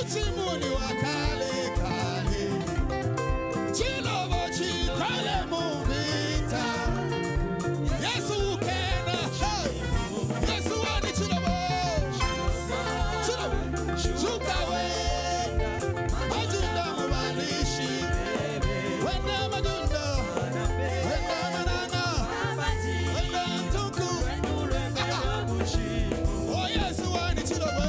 Utimuni wa kale kale, chilobo chikale muvita. Yesu ukena, Yesu wani chilobo, chilobo, chukawe, majunda mubalishi, wenda majunda, wenda manana, wenda ntuku. Oh Yesu wani chilobo.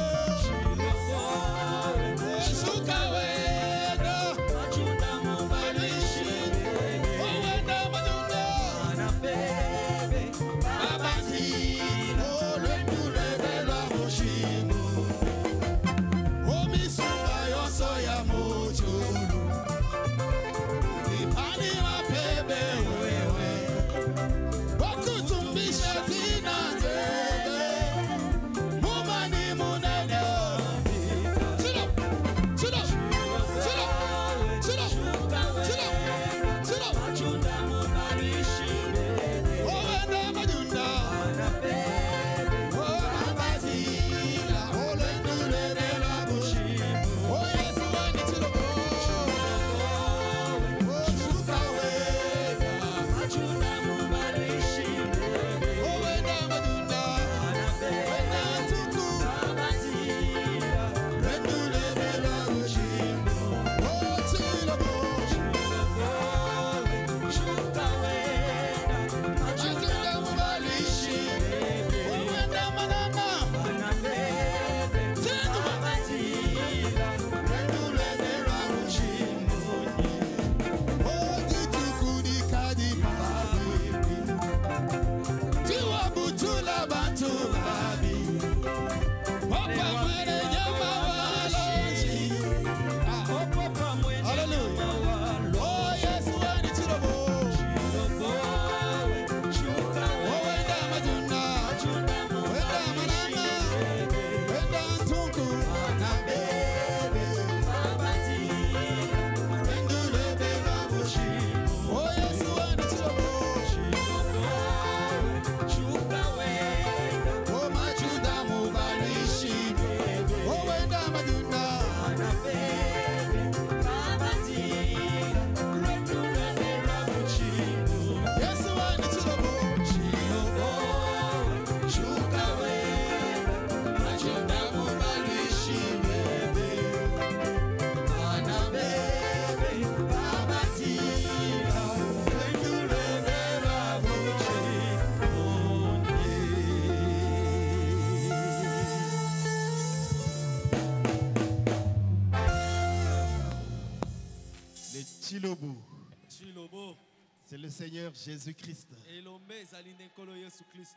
C'est le Seigneur Jésus-Christ,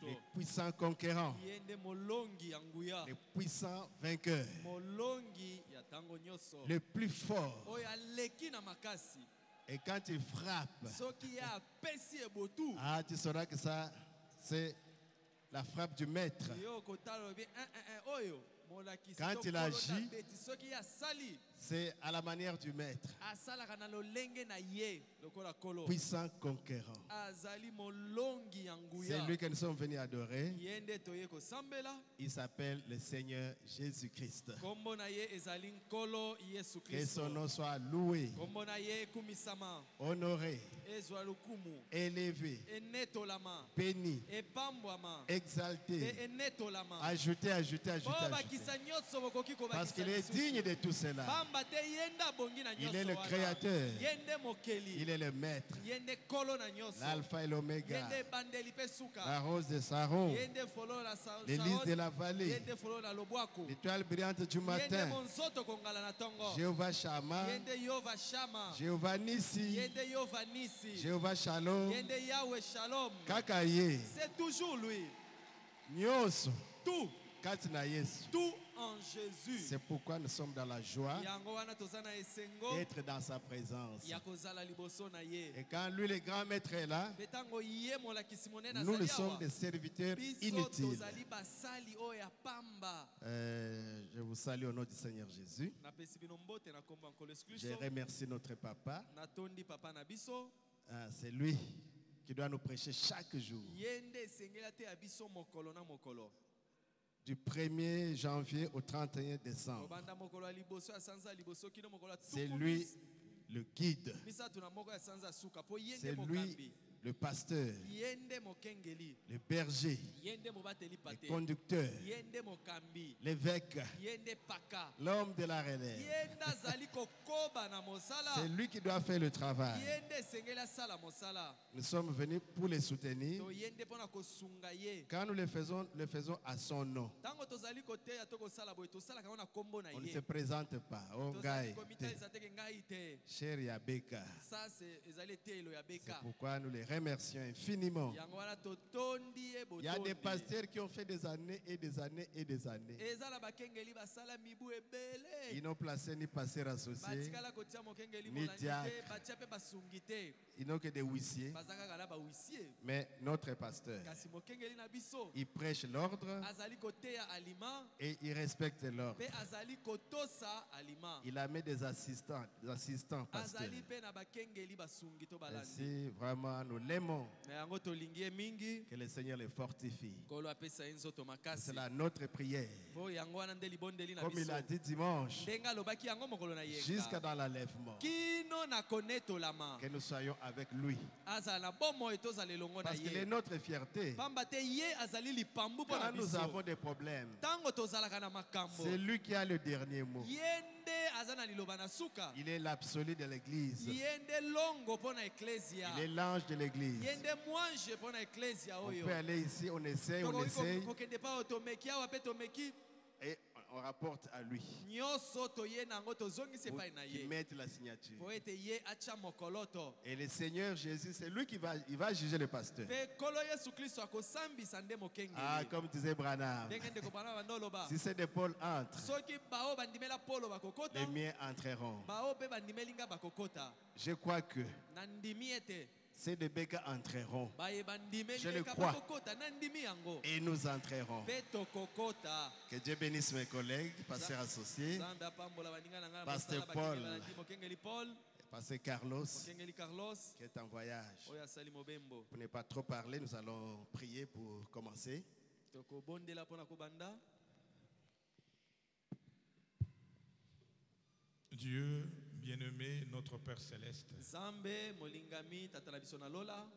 le puissant conquérant, le puissant vainqueur, le plus fort. Et quand il frappe, tu sauras que ça, c'est la frappe du maître. Quand il agit, c'est à la manière du maître. Puissant conquérant. C'est lui que nous sommes venus adorer. Il s'appelle le Seigneur Jésus-Christ. Que son nom soit loué, honoré, élevé, béni, exalté, ajouté, ajouté, ajouté, ajouté. Parce qu'il est digne de tout cela. Il est le créateur. Il est le maître. L'alpha et l'oméga. La rose de Saron. Les lys de la vallée. L'étoile brillante du matin. Jéhovah Shammah. Jéhovah Nissi. Jéhovah Shalom. Kakaye. C'est toujours lui. Nyoso. Tout. Tout en Jésus. C'est pourquoi nous sommes dans la joie d'être dans sa présence. Et quand lui, le grand maître, est là, nous sommes des serviteurs inutiles. Je vous salue au nom du Seigneur Jésus. Je remercie notre papa. C'est lui qui doit nous prêcher chaque jour. Du 1er janvier au 31 décembre. C'est lui le guide. C'est lui le pasteur, le berger, le conducteur, l'évêque, l'homme de la relève. C'est lui qui doit faire le travail. Nous sommes venus pour les soutenir. Quand nous le faisons à son nom. On ne se présente pas. Oh, Gaï, cher Yabeka. C'est pourquoi nous les remercions infiniment. Il y a des pasteurs qui ont fait des années et des années et des années. Ils n'ont placé ni pasteur associé, ni diacre. Ils n'ont que des huissiers. Mais notre pasteur, il prêche l'ordre et il respecte l'ordre. Il a mis des assistants pasteurs. Ainsi, vraiment, nous l'aimons. Que le Seigneur le fortifie. C'est là notre prière. Comme il a dit dimanche, jusqu'à dans l'enlèvement, que nous soyons avec lui. Parce qu'il est notre fierté. Quand nous avons des problèmes, c'est lui qui a le dernier mot. Il est l'absolu de l'église. Il est l'ange de l'église. On peut aller ici, on essaye. Et on rapporte à lui. Pour qu'il mette la signature. Et le Seigneur Jésus, c'est lui qui va juger le pasteur. Ah, comme disait Branham, si ces deux pôles entrent, les miens entreront. Je crois que ces deux bécas entreront. Je le crois. Et nous entrerons. Que Dieu bénisse mes collègues, pasteurs associés, pasteur Paul, pasteur Carlos, qui est en voyage. Pour ne pas trop parler, nous allons prier pour commencer. Dieu bien-aimé, notre Père Céleste,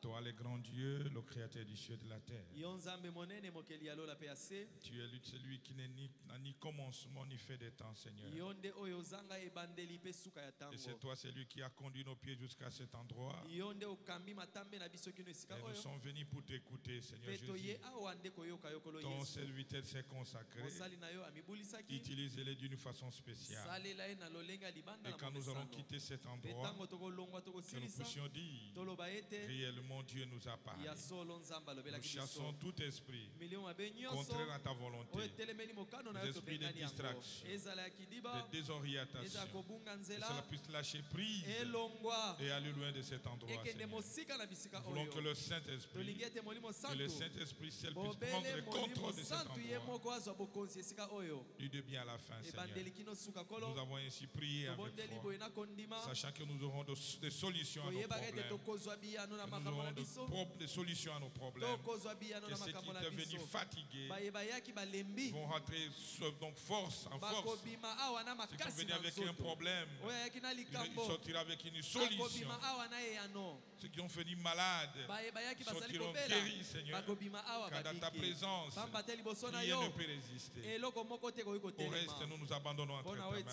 toi le grand Dieu, le créateur du ciel et de la terre, tu es celui qui n'a ni commencement ni fait de temps, Seigneur. Et c'est toi celui qui a conduit nos pieds jusqu'à cet endroit. Et nous sommes venus pour t'écouter, Seigneur Jésus. Ton serviteur s'est consacré. Utilise-les d'une façon spéciale. Et quand nous allons quitter cet endroit, que nous puissions dire, réellement Dieu nous a parlé. Nous chassons tout esprit contraire à ta volonté, des esprits de distraction, de désorientation, que cela puisse lâcher prise et aller loin de cet endroit, Seigneur. Nous voulons que le Saint-Esprit seul puisse prendre le contrôle de cet endroit. Du début à la fin, Seigneur. Nous avons ainsi prié avec foi, sachant que nous aurons des solutions à nos problèmes. Nous aurons des solutions à nos problèmes. Que ceux qui étaient venus fatigués vont rentrer donc force en force. Ceux qui sont venus avec un problème, ils sortiront avec une solution. Ceux qui ont fini malades sortiront guéris, Seigneur. Car dans ta présence, rien ne peut résister. Au reste, nous nous abandonnons entre ta main.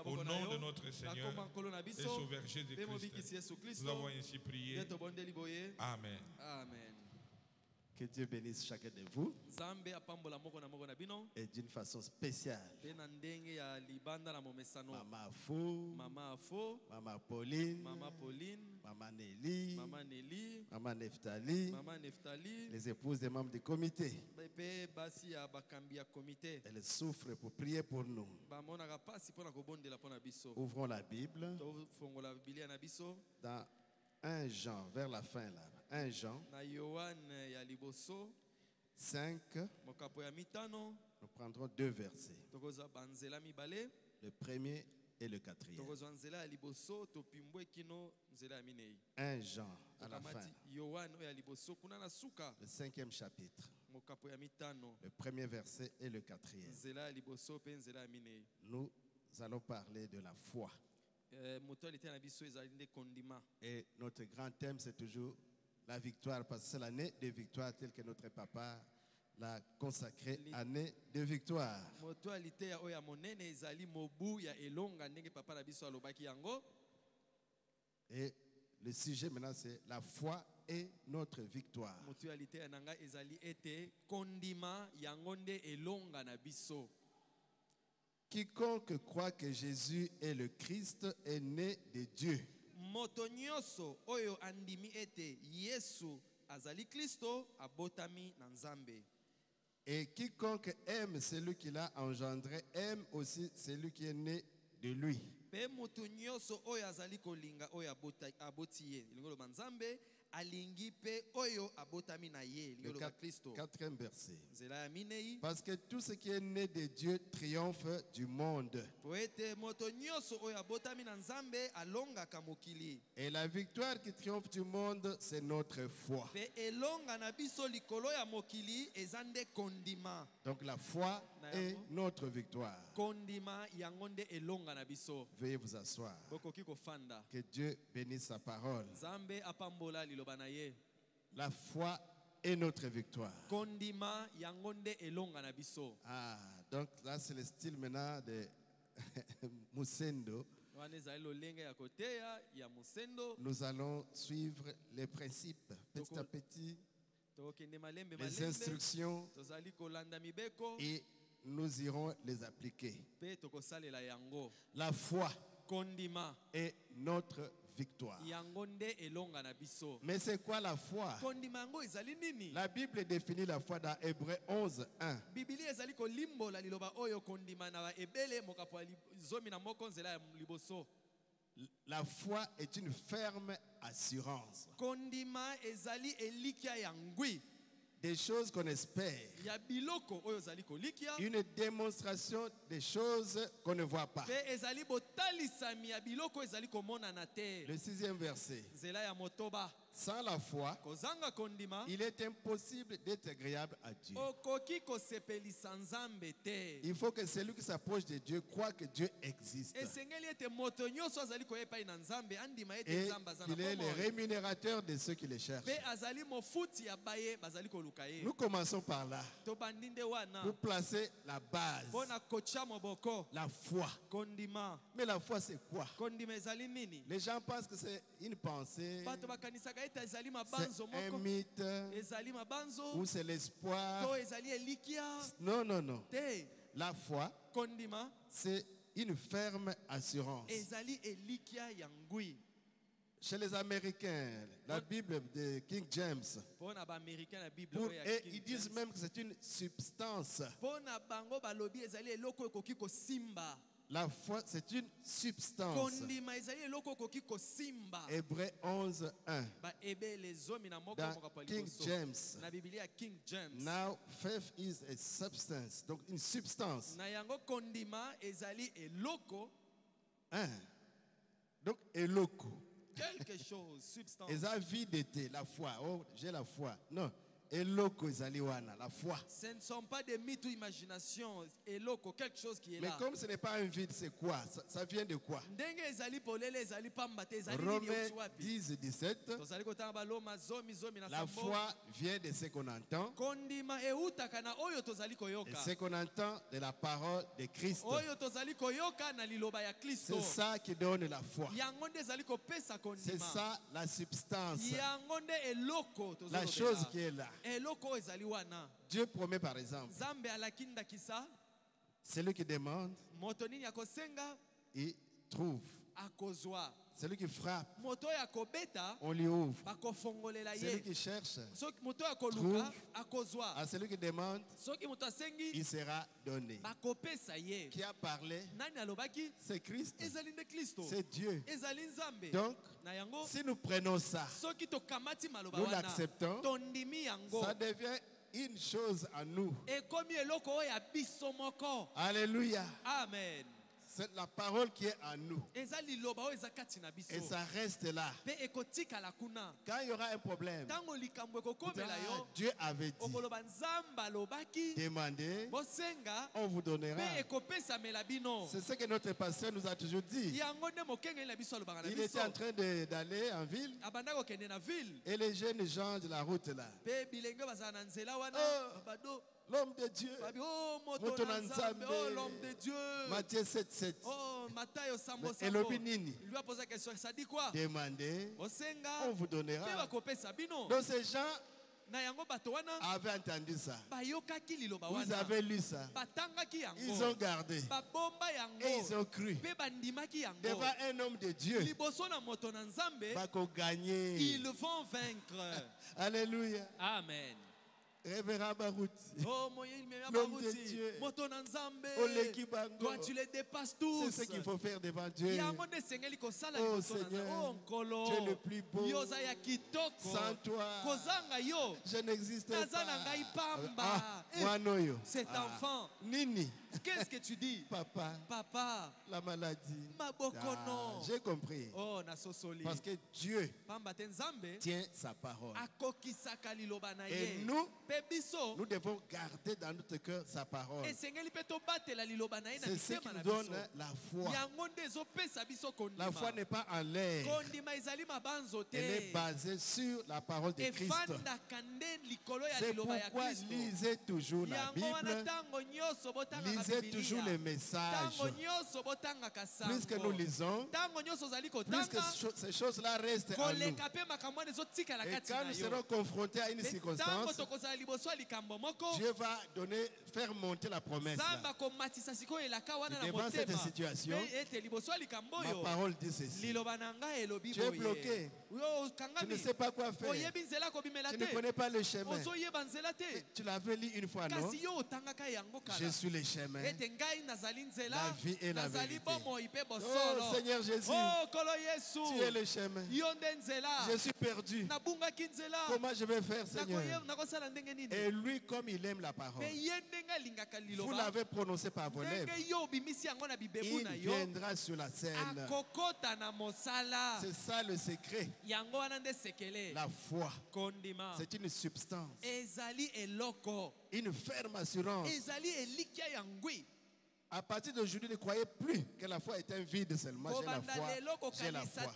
Au nom de notre Seigneur et Sauveur Jésus-Christ, nous avons ainsi prié. Amen. Que Dieu bénisse chacun de vous. Et d'une façon spéciale, Maman Afo, Maman Pauline, Maman Nelly, Maman Neftali, les épouses des membres du comité. Elles souffrent pour prier pour nous. Ouvrons la Bible dans 1 Jean, vers la fin là. 1 Jean 5, nous prendrons 2 versets. Le premier et le quatrième. 1 Jean à la fin. Le 5e chapitre. Le premier verset et le quatrième. Nous allons parler de la foi. Et notre grand thème, c'est toujours la victoire, parce que c'est l'année de victoire telle que notre papa l'a consacrée, année de victoire. Et le sujet maintenant, c'est la foi et notre victoire. Quiconque croit que Jésus est le Christ est né de Dieu. Et quiconque aime celui qui l'a engendré aime aussi celui qui est né de lui. Le quatrième verset. Parce que tout ce qui est né de Dieu triomphe du monde. Et la victoire qui triomphe du monde, c'est notre foi. Donc la foi est notre victoire. Veuillez vous asseoir. Que Dieu bénisse sa parole. La foi est notre victoire. Ah, donc là c'est le style maintenant de Musendo. Nous allons suivre les principes petit à petit, les instructions, et nous irons les appliquer. La foi est notre victoire. Mais c'est quoi la foi? La Bible définit la foi dans Hébreux 11, 1. La foi est une ferme assurance. Des choses qu'on espère. Une démonstration des choses qu'on ne voit pas. Le sixième verset. Sans la foi, il est impossible d'être agréable à Dieu. Il faut que celui qui s'approche de Dieu croit que Dieu existe. Et qu'il est le rémunérateur de ceux qui le cherchent. Nous commençons par là. Pour placer la base. La foi. Mais la foi, c'est quoi? Les gens pensent que c'est une pensée. C'est un mythe, ou c'est l'espoir. Non, non, non. La foi, c'est une ferme assurance. Chez les Américains, la Bible de King James, et ils disent même que c'est une substance. La foi, c'est une substance. Hébreux 11, 1. Dans King James. Now, faith is a substance. Donc, une substance. Donc, eloko. Quelque chose, substance. Et ça vie d'été, la foi. Oh, j'ai la foi. Non. Eloko izaliwana, la foi. Ce ne sont pas des mythes ou imaginations. Eloko, quelque chose qui est là. Mais comme ce n'est pas un vide, c'est quoi? Ça vient de quoi? Romains 10, 17. La foi vient de ce qu'on entend. Et ce qu'on entend de la parole de Christ. C'est ça qui donne la foi. C'est ça la substance. La chose qui est là. Dieu promet par exemple. Celui qui demande, il trouve. Celui qui frappe, on lui ouvre. Celui qui cherche, trouve. À celui qui demande, il sera donné. Qui a parlé? C'est Christ. C'est Dieu. Donc, si nous prenons ça, nous l'acceptons, ça devient une chose à nous. Alléluia. Amen. C'est la parole qui est en nous. Et ça reste là. Quand il y aura un problème, Dieu avait dit, demandez, on vous donnera. C'est ce que notre pasteur nous a toujours dit. Il était en train d'aller en ville et les jeunes gens de la route là. Oh, l'homme de Dieu. Oh, l'homme de Dieu. Matthieu 7:7. Oh, et le binini. Il lui a posé la question, ça dit quoi? Demandez, on vous donnera. Donc ces gens avaient entendu ça. Vous avez lu ça. Ils ont gardé. Et ils ont cru. Devant un homme de Dieu, ils vont vaincre. Alléluia. Amen. Révérend Barouti, l'homme de Dieu, toi tu les dépasses tous. C'est ce qu'il faut faire devant Dieu. Oh Seigneur, tu es le plus beau. Sans toi, je n'existe pas. Cet enfant, Nini, qu'est-ce que tu dis? Papa, la maladie. J'ai compris. Oh, parce que Dieu tient sa parole. Et nous devons garder dans notre cœur sa parole. C'est ce qui nous donne la foi. La foi n'est pas en l'air. Elle est basée sur la parole de Christ. C'est pourquoi lisez toujours la Bible. Lisez toujours les messages. Plus que nous lisons, plus que ces choses-là restent en nous. Et quand nous serons confrontés à une circonstance, Dieu va faire monter la promesse. Et devant cette situation, ma parole dit ceci. Tu es bloqué. Tu ne sais pas quoi faire. Tu ne connais pas le chemin. Tu l'avais lu une fois, non? Je suis le chemin, la vie et la vérité. Oh Seigneur Jésus, tu es le chemin. Je suis perdu. Comment je vais faire, Seigneur? Et lui, comme il aime la parole, vous l'avez prononcé par vos lèvres, il viendra sur la scène. C'est ça le secret. La foi, c'est une substance, une ferme assurance. À partir d'aujourd'hui, ne croyez plus que la foi est un vide seulement. J'ai la foi. J'ai la foi.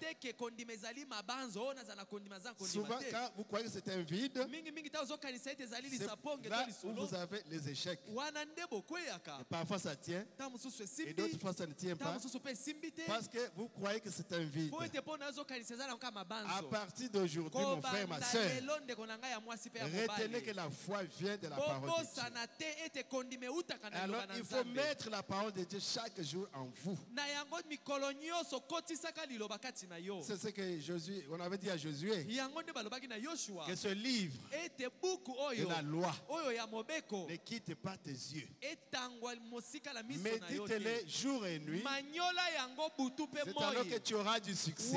Souvent, quand vous croyez que c'est un vide, c'est là où vous avez les échecs. Et parfois ça tient, et d'autres fois ça ne tient pas, parce que vous croyez que c'est un vide. À partir d'aujourd'hui, mon frère, ma soeur, retenez que la foi vient de la parole de Dieu. Alors, il faut mettre la parole de Dieu chaque jour en vous. C'est ce que Josué, on avait dit à Josué, que ce livre de la loi ne quitte pas tes yeux. Médite-les jour et nuit. C'est alors que tu auras du succès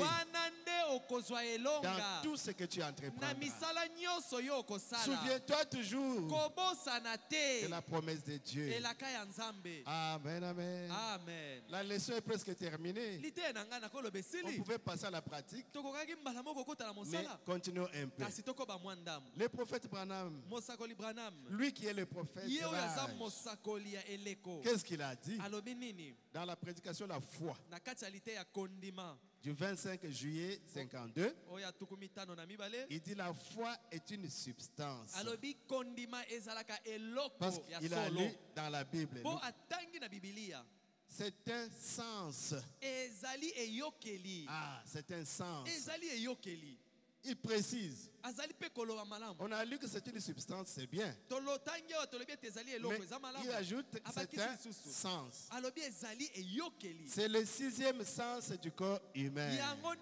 dans tout ce que tu entreprendras. Souviens-toi toujours de la promesse de Dieu. Amen, amen. Amen. La leçon est presque terminée. On pouvait passer à la pratique, mais continuons un peu. Le prophète Branham, lui qui est le prophète de l'âge, qu'est-ce qu'il a dit dans la prédication de la foi du 25 juillet 52? Il dit la foi est une substance. Parce qu'il a lu dans la Bible. C'est un sens. Ah, c'est un sens. Il précise. On a lu que c'est une substance, c'est bien. Mais il ajoute c'est un sens. C'est le sixième sens du corps humain. Oh,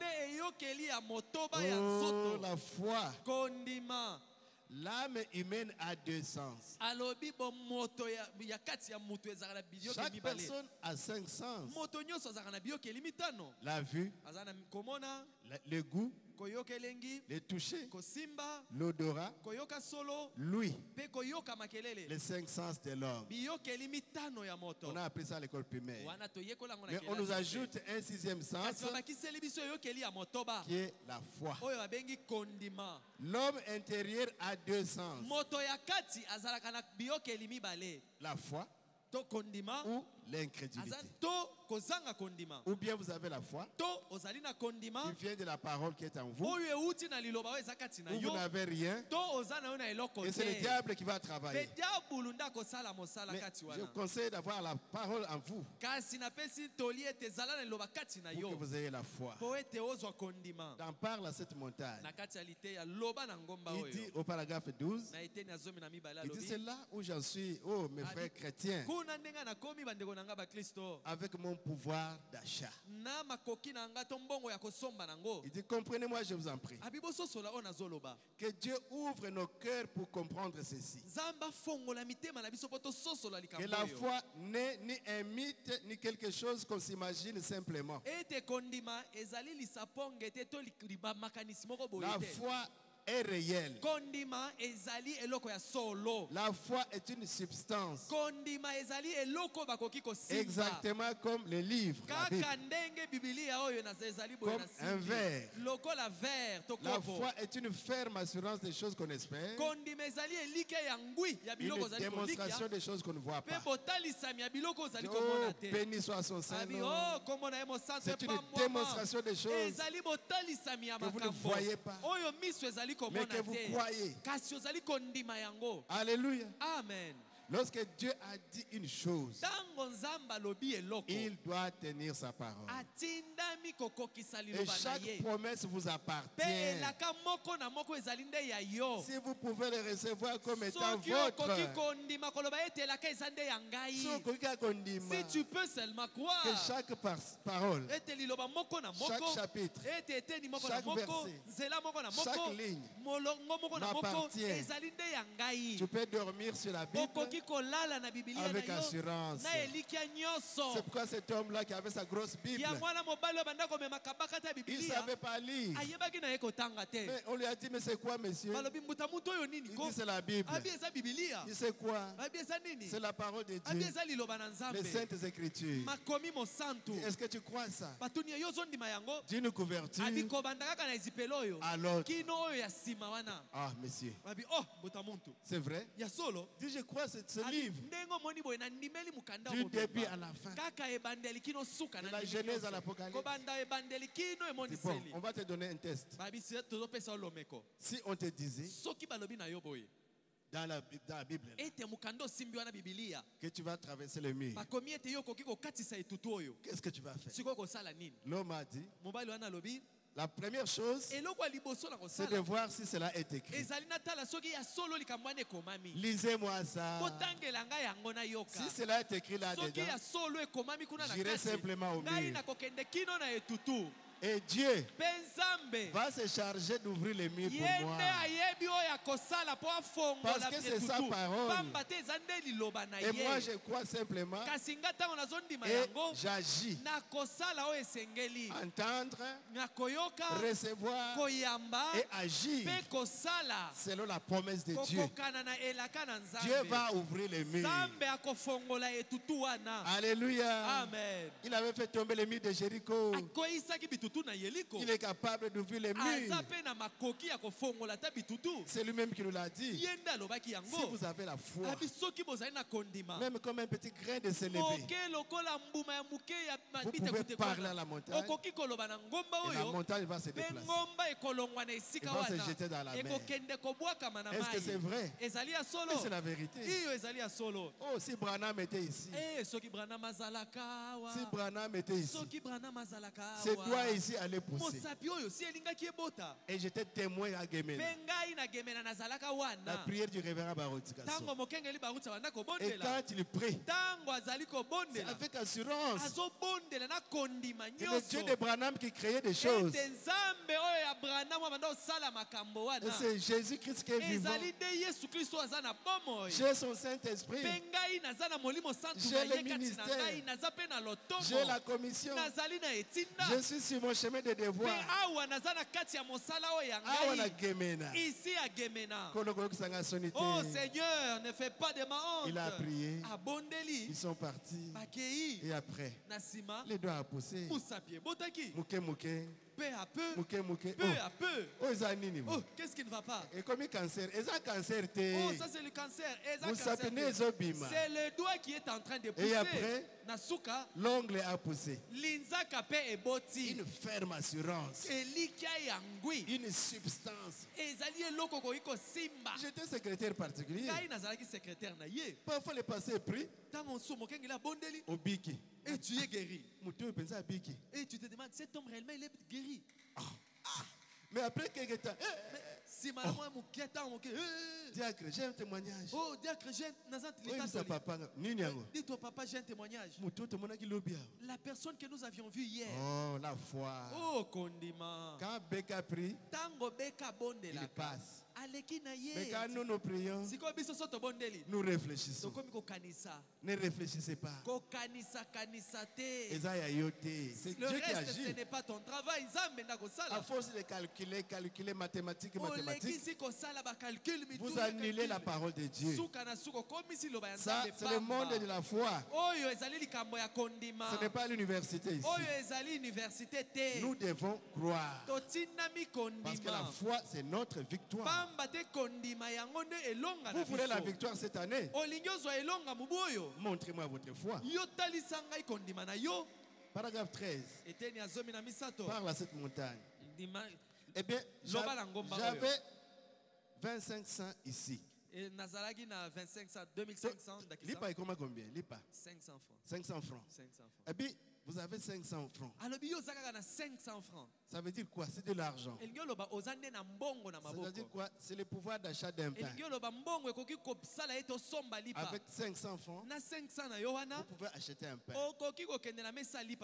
la foi. L'âme humaine a deux sens. Chaque personne a 5 sens. La vue, le goût les toucher, l'odorat, l'ouïe, les 5 sens de l'homme. On a appris ça à l'école primaire. Mais on nous ajoute un 6e sens qui est la foi. L'homme intérieur a 2 sens. La foi ou l'incrédulité. Ou bien vous avez la foi qui vient de la parole qui est en vous, ou vous n'avez rien, et c'est le diable qui va travailler. Mais je vous conseille d'avoir la parole en vous pour que vous ayez la foi. D'en parle à cette montagne. Il dit au paragraphe 12, il dit c'est là où j'en suis, oh mes frères chrétiens, avec mon pouvoir d'achat. Il dit comprenez-moi, je vous en prie, que Dieu ouvre nos cœurs pour comprendre ceci. Que la foi n'est ni un mythe ni quelque chose qu'on s'imagine simplement. La foi est réelle. La foi est une substance. Exactement comme le livre, la Bible. Comme un verre. La foi est une ferme assurance des choses qu'on espère. Une démonstration des choses qu'on ne voit pas. Oh, béni soit son Saint-Nom. C'est une démonstration des choses que vous ne voyez pas, mais que vous croyez. Alléluia. Amen. Lorsque Dieu a dit une chose, il doit tenir sa parole. Et chaque promesse vous appartient. Si vous pouvez le recevoir comme étant votre, si tu peux seulement croire que chaque parole, chaque chapitre, chaque verset, chaque ligne m'appartient, tu peux dormir sur la Bible avec assurance. C'est pourquoi cet homme-là qui avait sa grosse Bible, il ne savait pas lire. Mais on lui a dit, mais c'est quoi, monsieur? Il dit, c'est la Bible. Il sait quoi? C'est la parole de Dieu, les saintes écritures. Est-ce que tu crois ça? D'une couverture à l'autre. Ah, monsieur, c'est vrai? Dis, je crois ce livre du début à la fin, de la Genèse à l'Apocalypse. Bon, on va te donner un test. Si on te disait dans la Bible que tu vas traverser le mur, qu'est-ce que tu vas faire? L'homme a dit, la première chose, c'est de voir si cela est écrit. Lisez-moi ça. Si cela est écrit là-dedans, j'irai simplement au mur. Et Dieu va se charger d'ouvrir les murs pour moi. Parce que c'est sa parole. Et moi je crois simplement. Et j'agis. Entendre, recevoir et agir selon la promesse de Dieu. Dieu va ouvrir les murs. Alléluia. Amen. Il avait fait tomber les murs de Jéricho. Il est capable d'ouvrir les murs. C'est lui-même qui nous l'a dit. Si vous avez la foi, même comme un petit grain de sénévé, vous pouvez parler à la montagne et la montagne va se déplacer. Il va se jeter dans la mer. Est-ce que c'est vrai? Mais c'est la vérité. Oh, si Branham était ici, si Branham était ici, ses doigts ici allaient pousser. Et j'étais témoin à Gemena, la prière du révérend Barotikaso. Et quand il prie, c'est avec assurance. C'est le Dieu de Branham qui créait des choses. Et c'est Jésus-Christ qui est vivant. J'ai son Saint-Esprit. J'ai le ministère. J'ai la commission. Je suis sur mon mon chemin de devoir. Ici à Gemena. Oh Seigneur, ne fais pas de ma honte. Il a prié. Abondeli. Ils sont partis. Et après, les doigts à pousser. Peu à peu, peu à peu. Oh, qu'est-ce qui ne va pas? Et comme cancer, cancer. Oh, ça c'est le cancer. C'est le doigt qui est en train de pousser. Et après, Nasuka, l'ongle a poussé. Une ferme assurance. Une substance. J'étais secrétaire particulier. Parfois le passé est pris. Au biki. Et tu es guéri. Et tu te demandes, cet homme réellement il est guéri. Mais après quelques temps, diacre, j'ai un témoignage. Oh, diacre, j'ai un dis-toi, papa, j'ai un témoignage. La personne que nous avions vue hier. Oh, la foi. Oh, condiment. Quand Beka prie, il passe. Mais quand nous prions, nous réfléchissons. Ne réfléchissez pas. C'est Dieu qui agit. Ce n'est pas ton travail. À force de calculer mathématiques, vous annulez la parole de Dieu. Ça, c'est le monde de la foi. Ce n'est pas l'université ici. Nous devons croire. Parce que la foi, c'est notre victoire. Vous voulez la victoire cette année? Montrez-moi votre foi. Paragraphe 13. Parle à cette montagne. Eh bien, j'avais 25 cents ici. Et Nazaragi na 2500, 2500. Lipa est combien? 500 francs. 500 francs. Eh bien, vous avez 500 francs. Ça veut dire quoi? C'est de l'argent. Ça veut dire quoi? C'est le pouvoir d'achat d'un pain. Avec 500 francs, vous pouvez acheter un pain.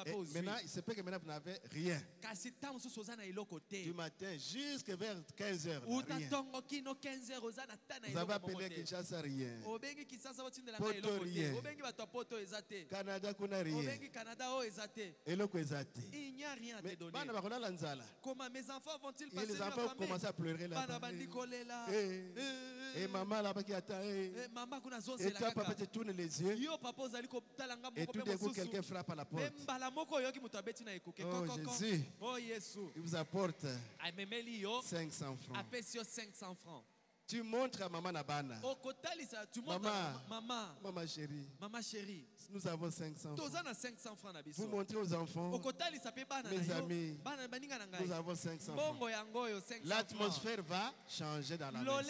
Et maintenant, il se peut que maintenant vous n'avez rien. Du matin jusqu'à vers 15 heures. Vous avez appelé Kinshasa rien. Poto rien. Canada kuna rien. Et le il n'y a rien de donné. Comment mes enfants vont-ils passer? Et les enfants commencent à pleurer là. Et maman là-bas qui attend. Et toi, papa, tu tournes les yeux. Et tout d'un coup, quelqu'un frappe à la porte. Oh Jésus, il vous apporte 500 francs. Tu montres à maman Nabana. Maman chérie. Nous avons 500 francs. Vous montrez aux enfants. Mes amis. Nous avons 500 francs. L'atmosphère va changer dans la maison.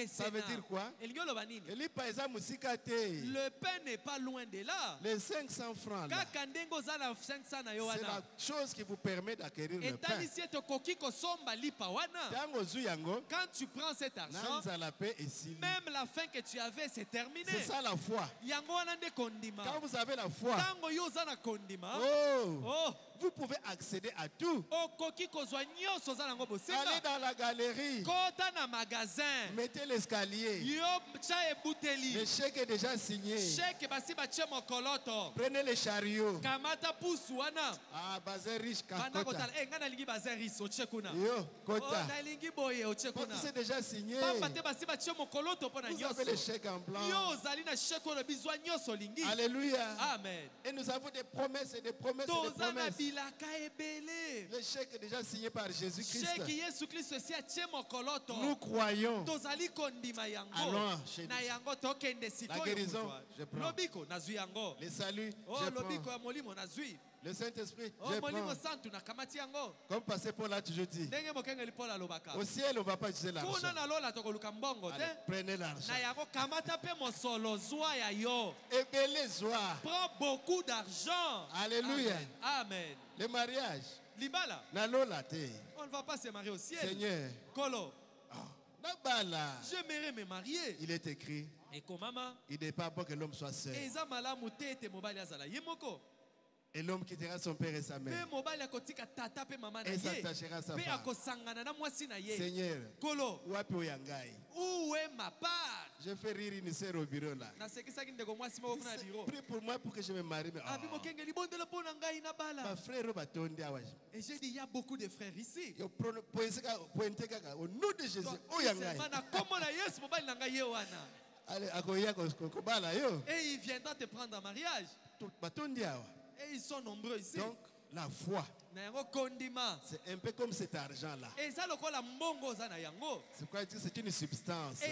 Ça veut dire quoi? Le pain n'est pas loin de là. Les 500 francs là, c'est la chose qui vous permet d'acquérir le pain. Quand tu prends cet argent, même la faim que tu avais, c'est terminé. C'est ça la foi. Quand vous avez la foi, vous pouvez accéder à tout. Allez dans la galerie. Mettez l'escalier. Le chèque est déjà signé. Prenez les chariots. Ah, bazin riche. C'est déjà signé. Vous avez le chèque en blanc. Alléluia. Amen. Et nous avons des promesses et des promesses et des promesses. Le chèque est déjà signé par Jésus-Christ. Nous croyons. Allons chez nous. La guérison, je prends. Les saluts, je prends. Le Saint-Esprit, je prends. Comme Pasteur Paul a toujours dit. Au ciel, on ne va pas utiliser l'argent. Prenez l'argent. Et joie. Prends beaucoup d'argent. Alléluia. Amen. Le mariage. Libala. On ne va pas se marier au ciel. Seigneur. Kolo. J'aimerais me marier. Il est écrit. Il n'est pas bon que l'homme soit seul. Et l'homme quittera son père et sa mère. Et s'attachera à sa femme. Seigneur, où est ma part? je fais rire une sœur au bureau là. Prie pour moi pour que je me marie. Ma frère, et j'ai dit, il y a beaucoup de frères ici. Au nom de Jésus. Et il viendra te prendre en mariage. Et ils sont nombreux ici. Donc, la foi, c'est un peu comme cet argent-là. C'est une substance qui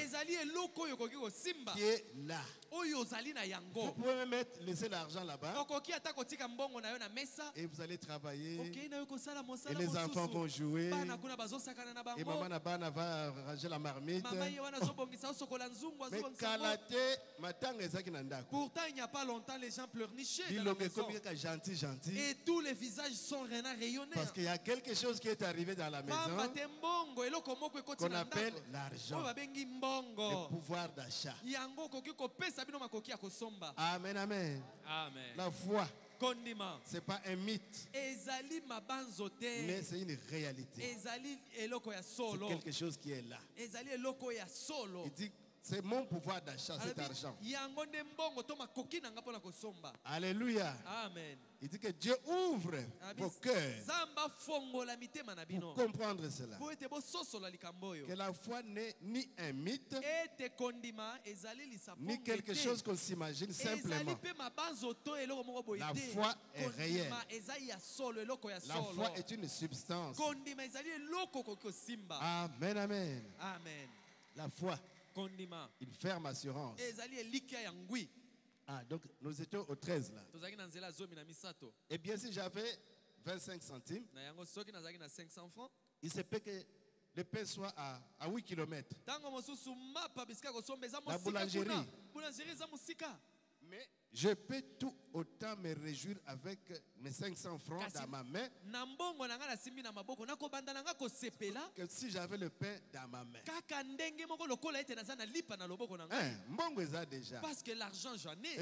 est là. Vous pouvez laisser l'argent là-bas et vous allez travailler. Et les enfants vont jouer. Et maman va ranger la marmite. Mais pourtant, il n'y a pas longtemps, les gens pleurnichaient. Et tous les visages sont rayonnés. Parce qu'il y a quelque chose qui est arrivé dans la maison qu'on appelle l'argent, le pouvoir d'achat. Amen, amen. Amen. La foi, ce n'est pas un mythe, mais c'est une réalité. C'est quelque chose qui est là. Il dit, c'est mon pouvoir d'achat, cet argent. Alléluia. Amen. Il dit que Dieu ouvre vos cœurs pour comprendre cela. Que la foi n'est ni un mythe, ni quelque chose qu'on s'imagine simplement. La foi est réelle. La foi est une substance. Amen, amen. Amen. La foi, une ferme assurance. Ah, donc nous étions au 13 là. Et bien si j'avais 25 centimes, il se peut que le pain soit à 8 km. La boulangerie. Mais je peux tout autant me réjouir avec mes 500 francs dans ma main que si j'avais le pain dans ma main. Mbongo eza déjà. Parce que l'argent j'en ai.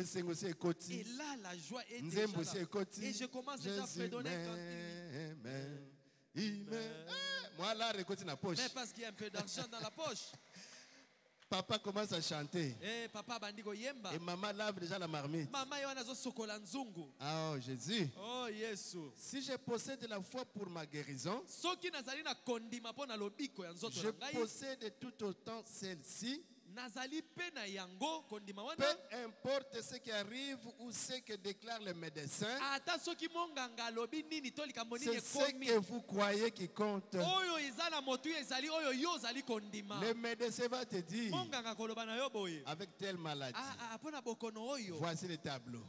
Et là la joie est déjà là. Et je commence déjà à fredonner moi là, récolte na poche. Mais parce qu'il y a un peu d'argent dans la poche. Papa commence à chanter. Et papa bandiko yemba. Et maman lave déjà la marmite. Maman yo anazo sokola nzungu. Oh Jésus. Oh Yesu. Si je possède la foi pour ma guérison, soki nazali na kondima po na lobiko ya nzoto na ngai. Je possède tout autant celle-ci. Peu importe ce qui arrive ou ce que déclare le médecin, c'est ce que vous croyez qui compte. Le médecin va te dire, avec telle maladie, voici le tableau.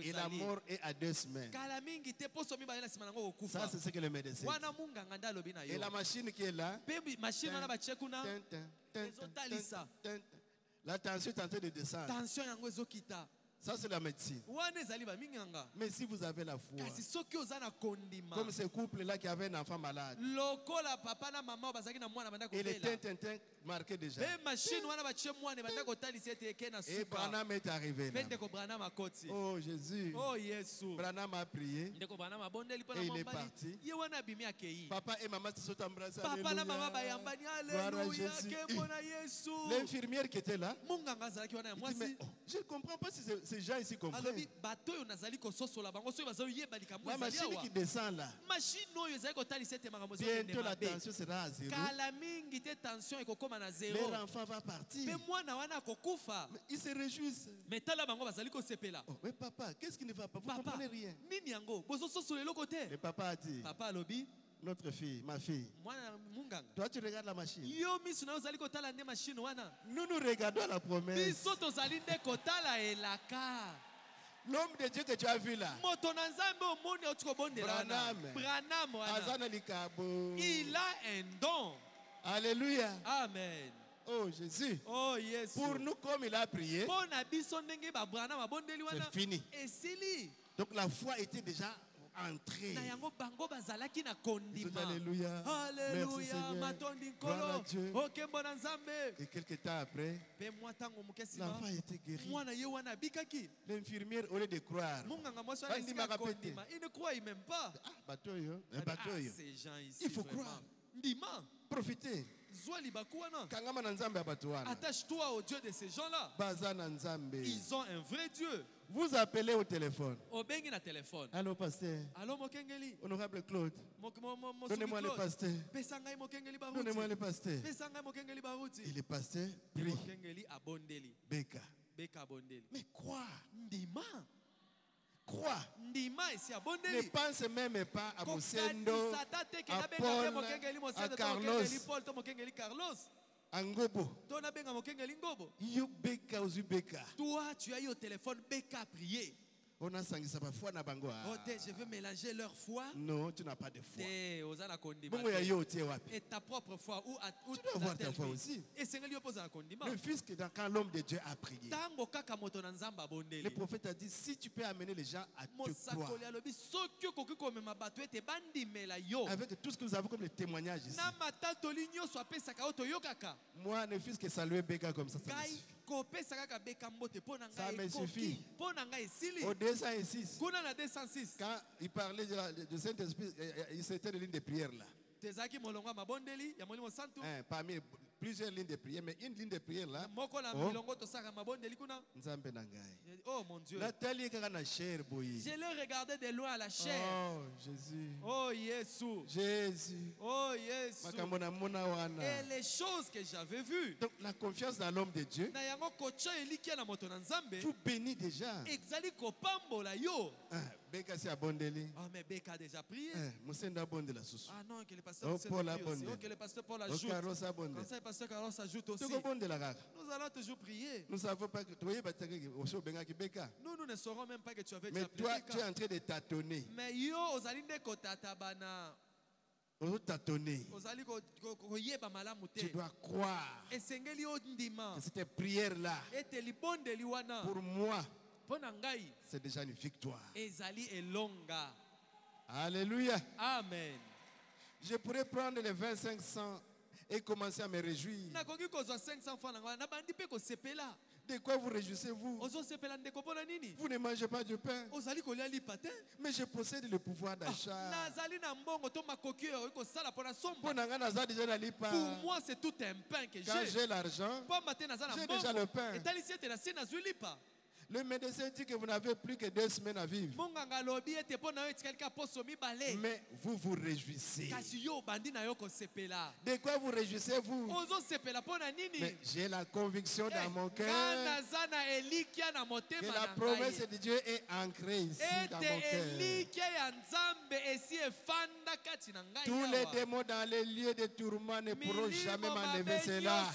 Et la mort est à 2 semaines. Ça, c'est ce que le médecin dit. Et la machine qui est là, la tension est en train de descendre. Ça, c'est la médecine. Mais si vous avez la foi, comme ce couple-là qui avait un enfant malade, et les tintin marqué déjà. Et Branham est arrivé là. Oh Jésus. Branham a prié. Et il est parti. Papa et maman se sont embrassés. L'infirmière qui était là, il dit, mais je ne comprends pas si ces gens ici comprennent. La machine qui descend là, bientôt la tension sera à 0. Leur enfant va partir. Mais ils se réjouissent. Mais oh, mais papa, qu'est-ce qui ne va pas? Vous ne comprenez rien. Le papa a dit, notre fille, ma fille, toi tu regardes la machine. Nous regardons la promesse. L'homme de Dieu que tu as vu là, il a un don. Alléluia. Amen. Oh Jésus. Oh yes. Pour nous comme il a prié, c'est fini. Donc la foi était déjà entrer. Alléluia. Merci Seigneur. Gloire à Dieu. Et quelques temps après, l'enfant a été guéri. L'infirmière, au lieu de croire, il ne croit même pas. Ces gens ici, il faut croire. Profitez. Attache-toi au Dieu de ces gens-là. Ils ont un vrai Dieu. Vous appelez au téléphone. Allô, pasteur. Allô, Mokengeli. Honorable Claude. Donnez-moi le pasteur. Donnez-moi le pasteur. Et le pasteur prie. Beka. Mais quoi? Crois. Ne pense même pas à Moussendo, à Paul, à Carlos, à Ngobo. Toi, tu as eu au téléphone Beka prier. On a sangé ça parfois na bango. Je veux mélanger leur foi. Non, tu n'as pas de foi. Et ta propre foi. Tu dois avoir ta foi aussi. Le fils que quand l'homme de Dieu a prié, le prophète a dit, si tu peux amener les gens à te croire, avec tout ce que nous avons comme les témoignages ici, moi, le fils que saluait Beka comme ça me suffit. Au 206, quand il parlait de Saint-Esprit, il s'était de ligne de prière là. Parmi plusieurs lignes de prière, mais une ligne de prière là. Oh mon Dieu. Je l'ai regardé de loin à la chair. Oh Jésus. Oh Jésus. Jésus. Oh Jésus. Et les choses que j'avais vues. Donc la confiance dans l'homme de Dieu vous bénit déjà. Beka si abondeli. Oh mais Beka a déjà prié. Musenda abondela susu. Ah non, que le pasteur que le pasteur Paul ajoute. Comme ça le pasteur Carlos ajoute aussi. Nous allons toujours prier. Nous savons pas que nous ne saurons même pas que tu avais déjà prié. Mais toi, tu es en train de tâtonner. Mais yo ozalinde kotatabana. Tâtonner. Tu dois croire que cette prière-là, pour moi, c'est déjà une victoire. Alléluia. Amen. Je pourrais prendre les 2500 et commencer à me réjouir. De quoi vous réjouissez-vous? Vous ne mangez pas de pain. Mais je possède le pouvoir d'achat. Pour moi, c'est tout un pain que j'ai. Quand j'ai l'argent, j'ai déjà le pain. Le médecin dit que vous n'avez plus que 2 semaines à vivre. Mais vous vous réjouissez. De quoi vous réjouissez-vous? Mais j'ai la conviction dans mon cœur que la promesse de Dieu est ancrée ici dans mon cœur. Tous les démons dans les lieux de tourment ne pourront jamais m'enlever cela.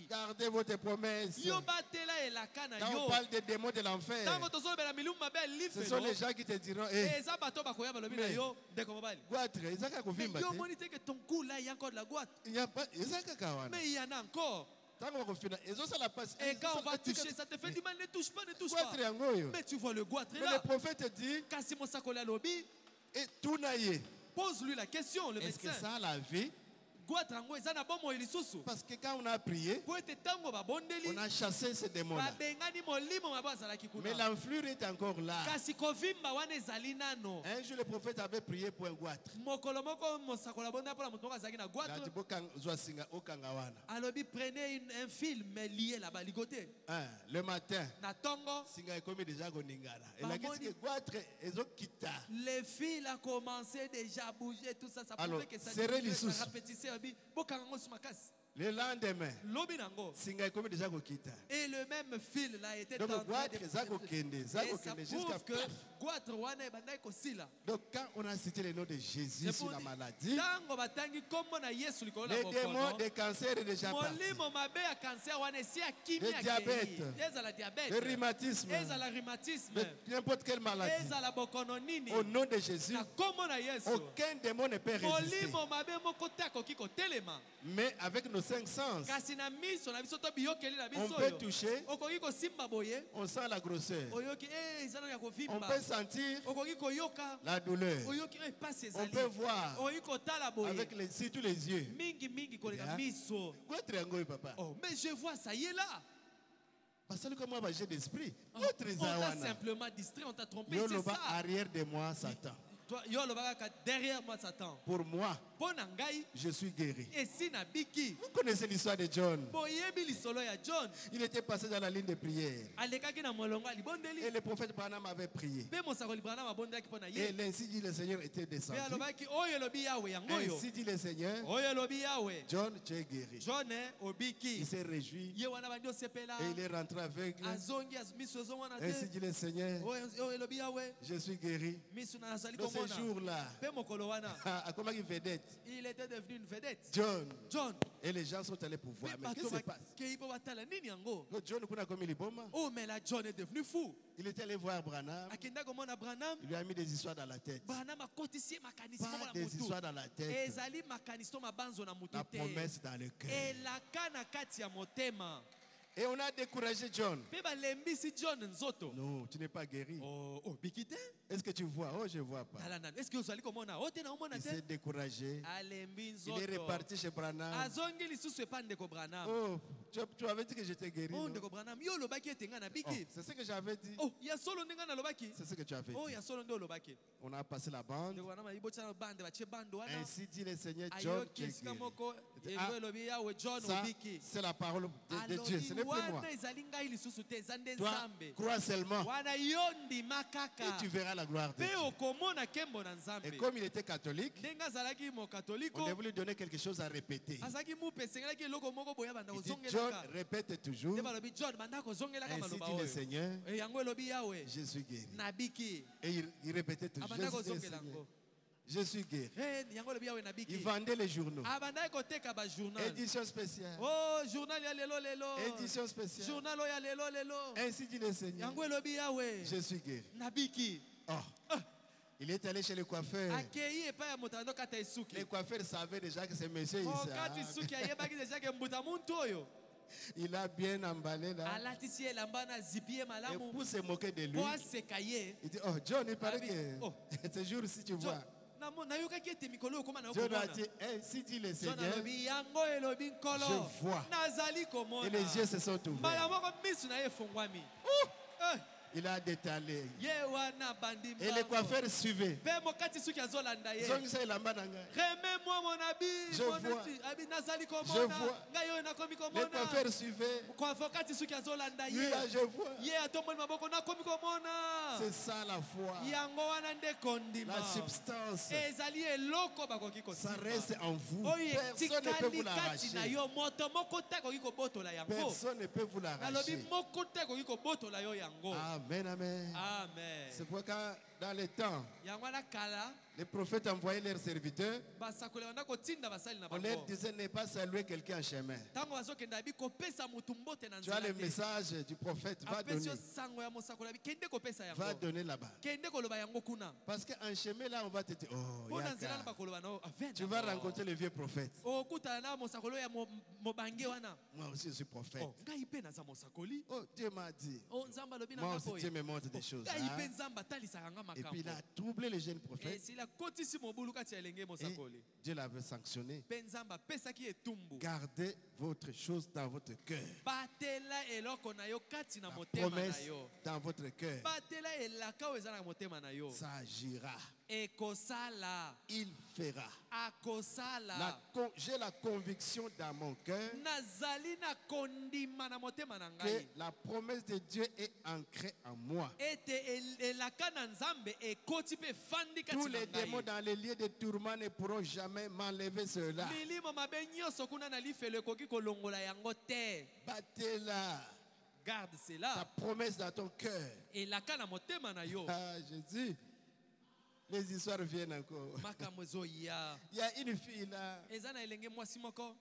Gardez votre promesse. Quand on parle des démons de l'enfer, ce sont les gens qui te diront mais ton cou là, il y a encore de la goître. Mais il y en a encore. Et quand on va toucher, ça te fait du mal. Ne touche pas, ne touche pas. Mais tu vois le goître là. Mais le prophète dit, pose-lui la question, le médecin. Est-ce que ça a la vie? Parce que quand on a prié, on a chassé ces démons-là. Mais l'enflure est encore là. Un jour, le prophète avait prié pour un goître. Prenez un fil, mais lié là-bas, ligoté. Le matin, les fils a commencé déjà à bouger, tout ça, ça pouvait que ça répétissait. Le lendemain, et le même fil là était donc, donc quand on a cité le nom de Jésus sur la maladie, les démons de cancer est déjà parti. Le diabète, le rhumatisme, n'importe quelle maladie. Au nom de Jésus, aucun démon ne peut résister. Mais avec nos cinq sens. On peut toucher. On sent la grosseur. On peut sentir la douleur. On peut voir avec surtout les yeux. Mais je vois, ça y est là. Parce que moi, j'ai d'esprit. On t'a simplement distrait, on t'a trompé. C'est ça. Arrière de moi, Satan. Derrière moi, Satan. Pour moi, je suis guéri. Vous connaissez l'histoire de John. Il était passé dans la ligne de prière. Et le prophète Branham avait prié. Et ainsi dit le Seigneur était descendu. Ainsi dit le Seigneur, John, tu es guéri. Il s'est réjoui. Et il est rentré aveugle. Ainsi dit le Seigneur, je suis guéri. Dans ce jour-là, comment il vedette? Il était devenu une vedette. John. Et les gens sont allés pour voir. Mais qu'est-ce qui se passe? Oh, mais là, John est devenu fou. Il était allé voir Branham. Il lui a mis des histoires dans la tête. Pas des histoires dans la tête. La promesse dans le cœur. Et on a découragé John. Non, tu n'es pas guéri. Est-ce que tu vois? Oh, je ne vois pas. Il s'est découragé. Il est reparti chez Branham. Oh, tu avais dit que j'étais guéri. Oh, c'est ce que j'avais dit. C'est ce que tu avais dit. On a passé la bande. Ainsi dit le Seigneur, John qui est guéri. Ça, c'est la parole de Dieu. Ce n'est plus moi. Toi, crois seulement. Et tu verras la gloire de Dieu. Et comme il était catholique, on devait lui donner quelque chose à répéter. Il dit, John répète toujours. Ainsi dit le Seigneur, je suis guéri. Et il répétait toujours, je suis guéri. Il vendait les journaux. Édition spéciale. Oh, journal édition spéciale. Journal Ainsi dit le Seigneur, je suis guéri. Oh. Il est allé chez le coiffeur. Les coiffeurs savaient déjà que c'est monsieur ici. Il a bien emballé là. Et pour se moquer de lui, il dit, oh John, il paraît que ce jour-ci tu vois. John a dit, si dit le Seigneur, je vois. Et les yeux se sont ouverts. Il a détalé. Et les coiffeurs suivaient. Remets-moi mon habit. Je vois. Les coiffeurs suivaient. Lui là, je vois. C'est ça la foi. La substance. Ça reste en vous. Personne ne peut vous l'arracher. Personne ne peut vous l'arracher. Amen, amen. Amen. C'est pourquoi dans les temps, les prophètes envoyaient leurs serviteurs. On leur disait ne pas saluer quelqu'un en chemin. Tu as le message du prophète, va donner. Va donner là-bas. Parce qu'en chemin là, on va te dire, oh, tu vas rencontrer le vieux prophète. Moi aussi je suis prophète. Oh, Dieu m'a dit. Moi aussi Dieu me montre des choses. Et puis il a troublé les jeunes prophètes. Et Dieu l'avait sanctionné. Gardez votre chose dans votre cœur. La promesse dans votre cœur. Ça agira. Il fera. J'ai la conviction dans mon cœur que la promesse de Dieu est ancrée en moi. Tous les démons dans les lieux de tourment ne pourront jamais m'enlever cela. Battez-la. Garde cela. Ta promesse dans ton cœur. Et la kana motema na yo. Ah, Jésus. Les histoires viennent encore. Il y a une fille là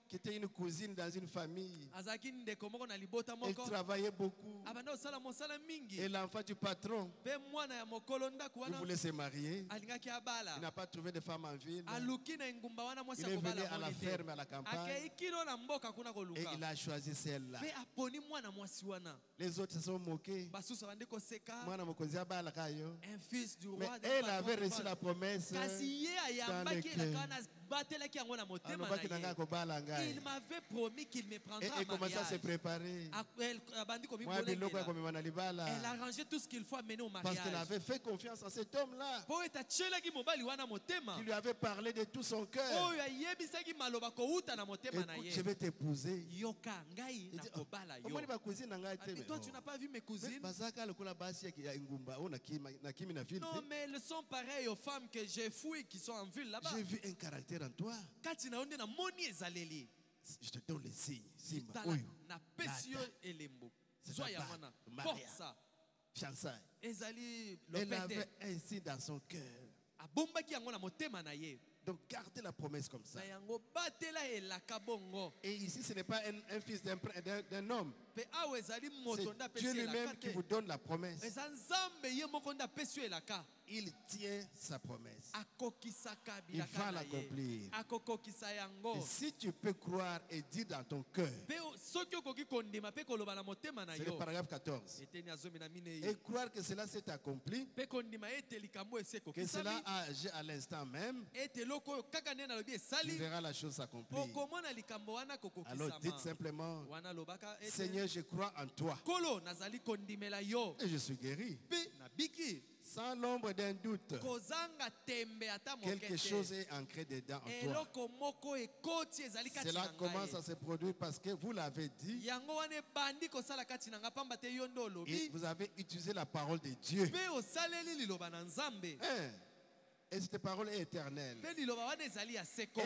qui était une cousine dans une famille. Elle travaillait beaucoup. Et l'enfant du patron, il voulait se marier. Il n'a pas trouvé de femme en ville. Il est venu à la ferme, à la campagne. Et il a choisi celle-là. Les autres se sont moqués. Un fils du roi. Mais elle avait reçu la promesse dans le cœur. Il m'avait promis qu'il me prendra et commençait à se préparer. Elle a rangé tout ce qu'il faut amener au mariage. Parce qu'elle avait fait confiance en cet homme-là. Qui lui avait parlé de tout son cœur. Écoute, je vais t'épouser. Mais toi, tu n'as pas vu mes cousines? Non, mais elles sont pareilles aux femmes que j'ai fouillées qui sont en ville là-bas. J'ai vu un caractère en toi. Je te donne les signes. Fiançailles. Elle avait un signe dans son cœur. Donc gardez la promesse comme ça. Et ici, ce n'est pas un fils d'un homme. C'est Dieu lui-même qui vous donne la promesse. Il tient sa promesse. Il va l'accomplir. Et si tu peux croire et dire dans ton cœur, c'est le paragraphe 14. Et croire que cela s'est accompli, que cela a agi à l'instant même, tu verras la chose s'accomplir. Alors dites simplement, Seigneur, je crois en toi. Et je suis guéri. Sans l'ombre d'un doute, quelque chose est ancré dedans en toi. Cela commence à se produire parce que vous l'avez dit et vous avez utilisé la parole de Dieu. Et cette parole est éternelle. Elle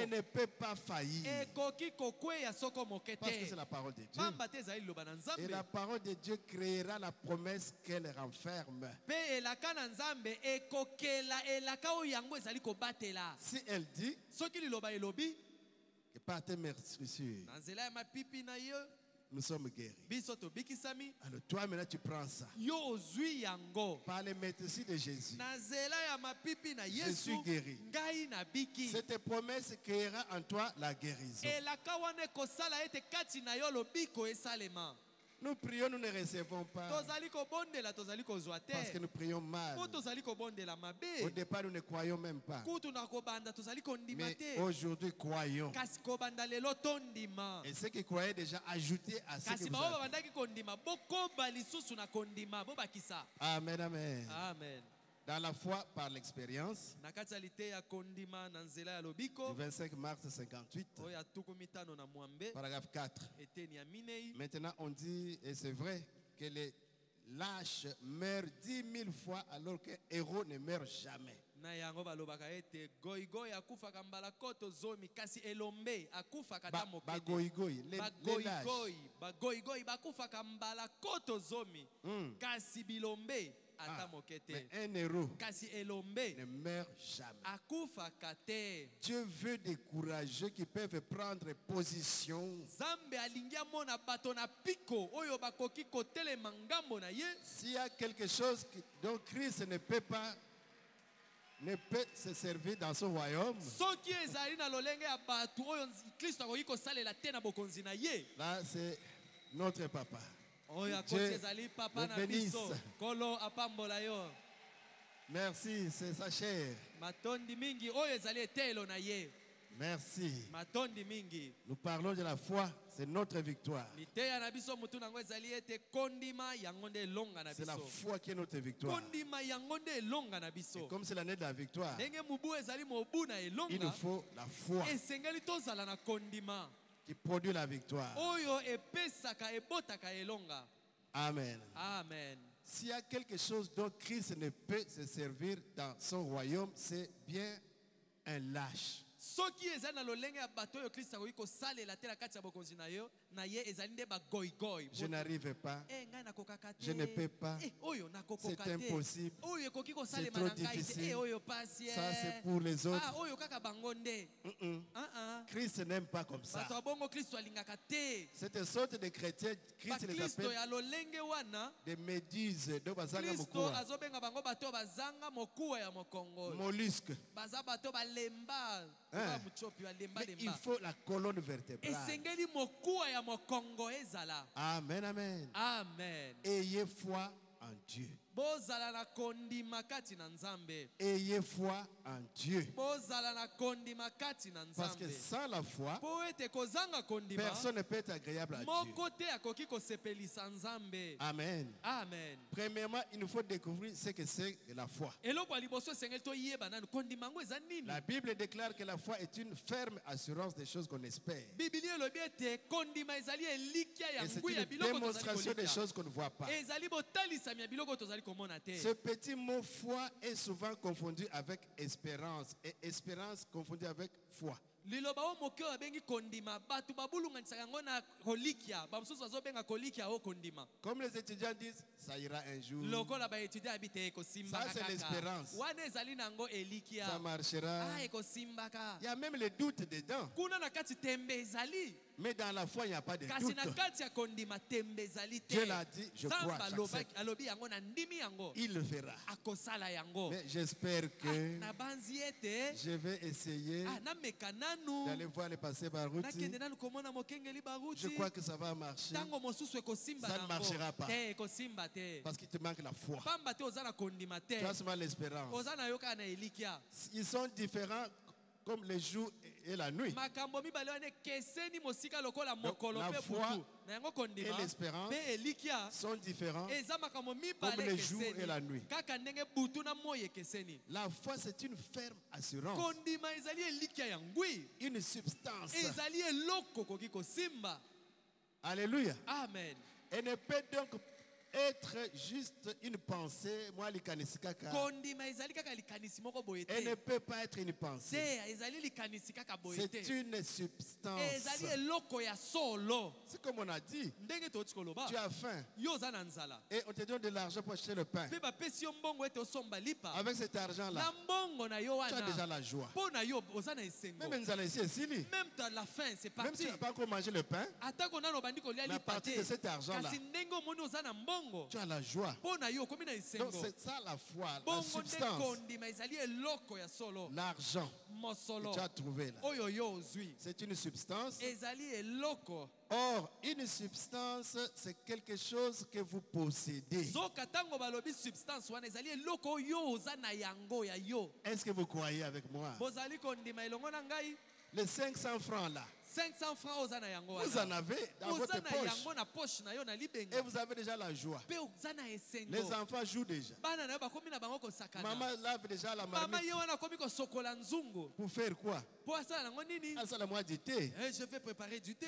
ne peut pas faillir. Parce que c'est la parole de Dieu. Et la parole de Dieu créera la promesse qu'elle renferme. Si elle dit que par tes meurtrissures, nous sommes guéris. Alors toi maintenant tu prends ça. Par les maîtrises de Jésus, je suis guéri. Cette promesse créera en toi la guérison. Nous prions, nous ne recevons pas. Parce que nous prions mal. Au départ, nous ne croyons même pas. Mais aujourd'hui, croyons. Et ceux qui croyaient déjà ajouter à ce que vous avez. Amen, amen. Amen. Dans la foi par l'expérience, le 25 mars 58, paragraphe 4. Maintenant on dit, et c'est vrai, que les lâches meurent 10 000 fois alors qu'un héros ne meurt jamais. Bagoigoi, les lâches. Mais un héros ne meurt jamais. Dieu veut des courageux qui peuvent prendre position. S'il y a quelque chose dont Christ ne peut se servir dans son royaume, là c'est notre papa. Dieu le bénisse. Merci, c'est sa chair. Merci. Nous parlons de la foi, c'est notre victoire. C'est la foi qui est notre victoire. Et comme c'est l'année de la victoire, il nous faut la foi qui produit la victoire. Amen. Amen. S'il y a quelque chose dont Christ ne peut se servir dans son royaume, c'est bien un lâche. soki eza na lolenge ya bato oyo Kristo akoki kosalela te na kati ya bokonzi na yo na ye ezali nde bagoyigoyi. Je n'arrive pas. Je ne peux pas. C'est impossible. C'est trop difficile. Ça, c'est pour les autres. Christ n'aime pas comme ça. Cette sorte de chrétiens, Christ les appelle des méduses de bazanga mollusques. Mais il faut la colonne vertébrale. Amen, amen. Amen. Ayez foi en Dieu. Ayez foi en Dieu. Parce que sans la foi, personne ne peut être agréable à Dieu. Amen. Amen. Premièrement, il nous faut découvrir ce que c'est la foi. La Bible déclare que la foi est une ferme assurance des choses qu'on espère. Et c'est une démonstration des choses qu'on ne voit pas. Ce petit mot foi est souvent confondu avec espérance et espérance confondue avec foi. Comme les étudiants disent, ça ira un jour. Ça, c'est l'espérance. Ça marchera. Il y a même le doute dedans. Mais dans la foi, il n'y a pas de doute. Dieu l'a dit, je crois, j'accepte. Il le fera. Mais j'espère que je vais essayer d'aller voir le passé Barouti. Je crois que ça va marcher. Ça ne marchera pas. Parce qu'il te manque la foi. Tu as seulement l'espérance. Ils sont différents comme le jour et la nuit. Donc, la foi et l'espérance sont différents comme le jour et la nuit. La foi, c'est une ferme assurance, une substance. Alléluia. Amen. Elle ne peut donc être juste une pensée. Moi, elle ne peut pas être une pensée. C'est une substance. C'est comme on a dit. Tu as faim. Et on te donne de l'argent pour acheter le pain. Avec cet argent-là, tu as déjà la joie. Même la faim, c'est parti. Même si tu n'as pas encore mangé le pain, mais à partir de cet argent-là, tu as la joie. Donc c'est ça la foi, la substance. L'argent que tu as trouvé là, c'est une substance. Or, une substance, c'est quelque chose que vous possédez. Est-ce que vous croyez avec moi? Les 500 francs là, 500 francs vous en avez dans votre poche. Et vous avez déjà la joie. Les enfants jouent déjà. Maman lave déjà la marmite. Pour faire quoi? Je vais préparer du thé.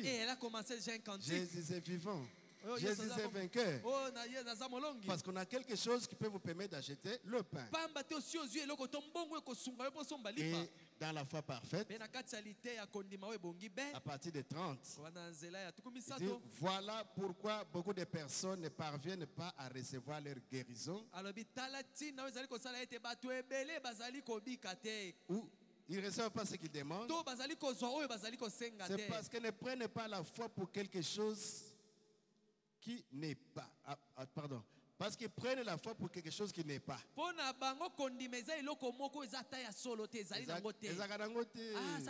Et elle a commencé déjà un cantique. Jésus est vivant. Jésus est vainqueur. Parce qu'on a quelque chose qui peut vous permettre d'acheter le pain. Et dans la foi parfaite, à partir de 30, dit, voilà pourquoi beaucoup de personnes ne parviennent pas à recevoir leur guérison. Ou ils ne reçoivent pas ce qu'ils demandent. C'est parce qu'ils ne prennent pas la foi pour quelque chose qui n'est pas. Pardon. Parce qu'ils prennent la foi pour quelque chose qui n'est pas.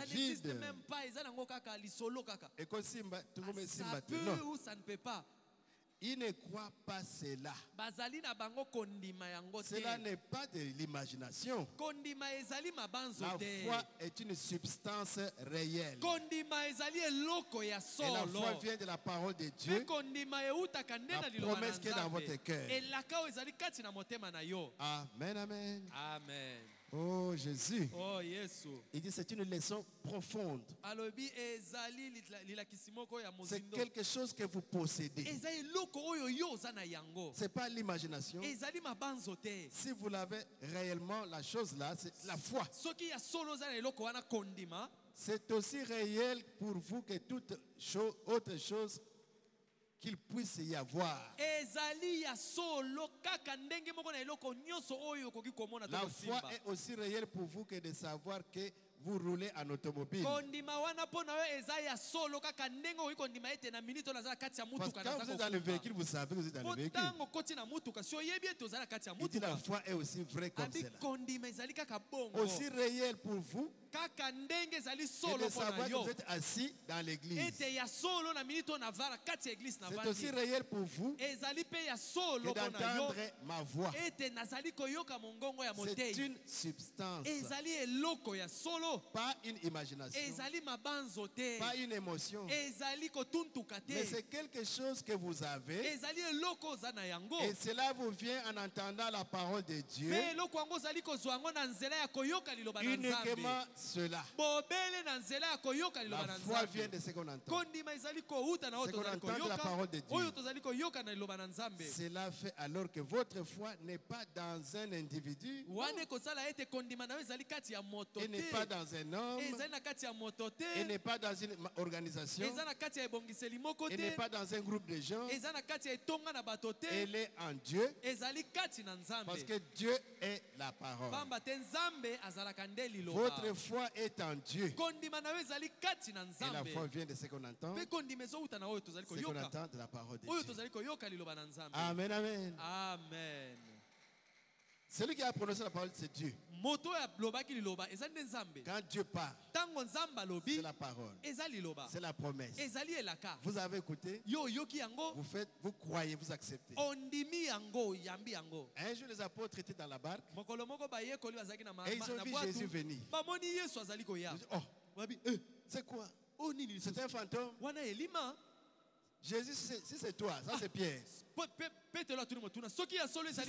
Vide. Et quand ça peut ou ça ne peut pas. Ils ne croient pas cela. Cela n'est pas de l'imagination. La foi est une substance réelle. Et la foi vient de la parole de Dieu. La promesse qui est dans votre cœur. Amen, amen. Amen. Oh Jésus. Oh Yesu. Il dit c'est une leçon profonde. C'est quelque chose que vous possédez. Ce n'est pas l'imagination. Si vous l'avez réellement, la chose là, c'est la foi. C'est aussi réel pour vous que toute autre chose qu'il puisse y avoir. La foi est aussi réelle pour vous que de savoir que vous roulez en automobile. Parce que quand vous êtes dans le véhicule, vous savez que vous êtes dans le véhicule. Il dit la foi est aussi vraie comme cela. Aussi réelle pour vous que de savoir que vous êtes assis dans l'église. C'est aussi réel pour vous que d'entendre ma voix. C'est une substance. Pas une imagination. Pas une émotion. Mais c'est quelque chose que vous avez. Et cela vous vient en entendant la parole de Dieu. Uniquement cela. La foi vient de ce qu'on entend. Ce qu'on entend de la parole de Dieu. Cela fait alors que votre foi n'est pas dans un individu. Et n'est pas dans un homme. Et n'est pas dans une organisation. Et n'est pas dans un groupe de gens. Elle est en Dieu. Parce que Dieu est la parole. Votre foi est en Dieu. Et la foi vient de ce qu'on entend. Ce qu'on entend de la parole de Dieu. Amen, amen. Amen. Celui qui a prononcé la parole, c'est Dieu. Quand Dieu parle, c'est la parole. C'est la promesse. Vous avez écouté. Vous croyez, vous acceptez. Un jour, les apôtres étaient dans la barque. Et ils ont vu Jésus venir. Oh, c'est quoi? C'est un fantôme. Jésus, si c'est toi, ça c'est Pierre. Si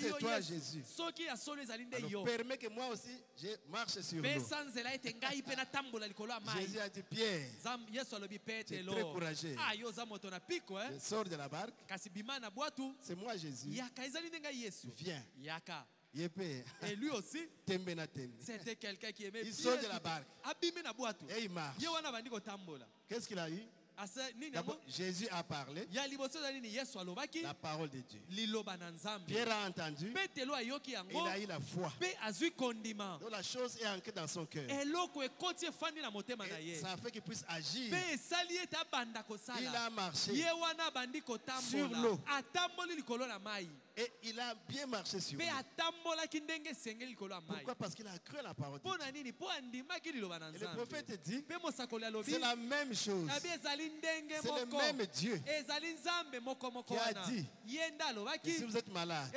c'est toi, Jésus, alors permets que moi aussi je marche sur l'eau. Jésus a dit, Pierre, tu es très courageux. Je sors de la barque. C'est moi, Jésus. Viens. Et lui aussi, c'était quelqu'un qui aimait bien. Il sort de la barque. Et il marche. Qu'est-ce qu'il a eu? Jésus a parlé la parole de Dieu. Pierre a entendu. Il a eu la foi. Donc la chose est ancrée dans son cœur. Et ça fait qu'il puisse agir. Il a marché sur l'eau. Et il a bien marché sur l'eau. Pourquoi? Parce qu'il a cru à la parole de Dieu. Et le prophète dit, c'est la même chose. C'est le même Dieu qui a dit que si vous êtes malade,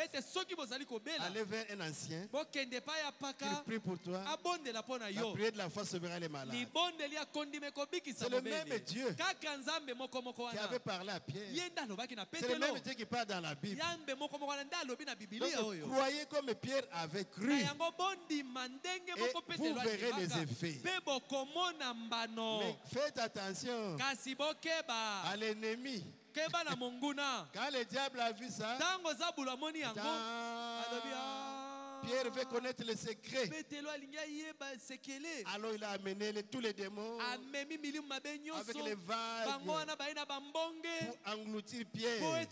allez vers un ancien qu'il prie pour toi. La prière de la foi sauvera les malades. C'est le même Dieu qui avait parlé à Pierre. C'est le même Dieu qui parle dans la Bible. Donc croyez comme Pierre avait cru et vous verrez les effets. Mais faites attention à l'ennemi. Quand le diable a vu ça, Pierre veut connaître les secrets. Alors il a amené tous les démons avec les vagues pour engloutir Pierre.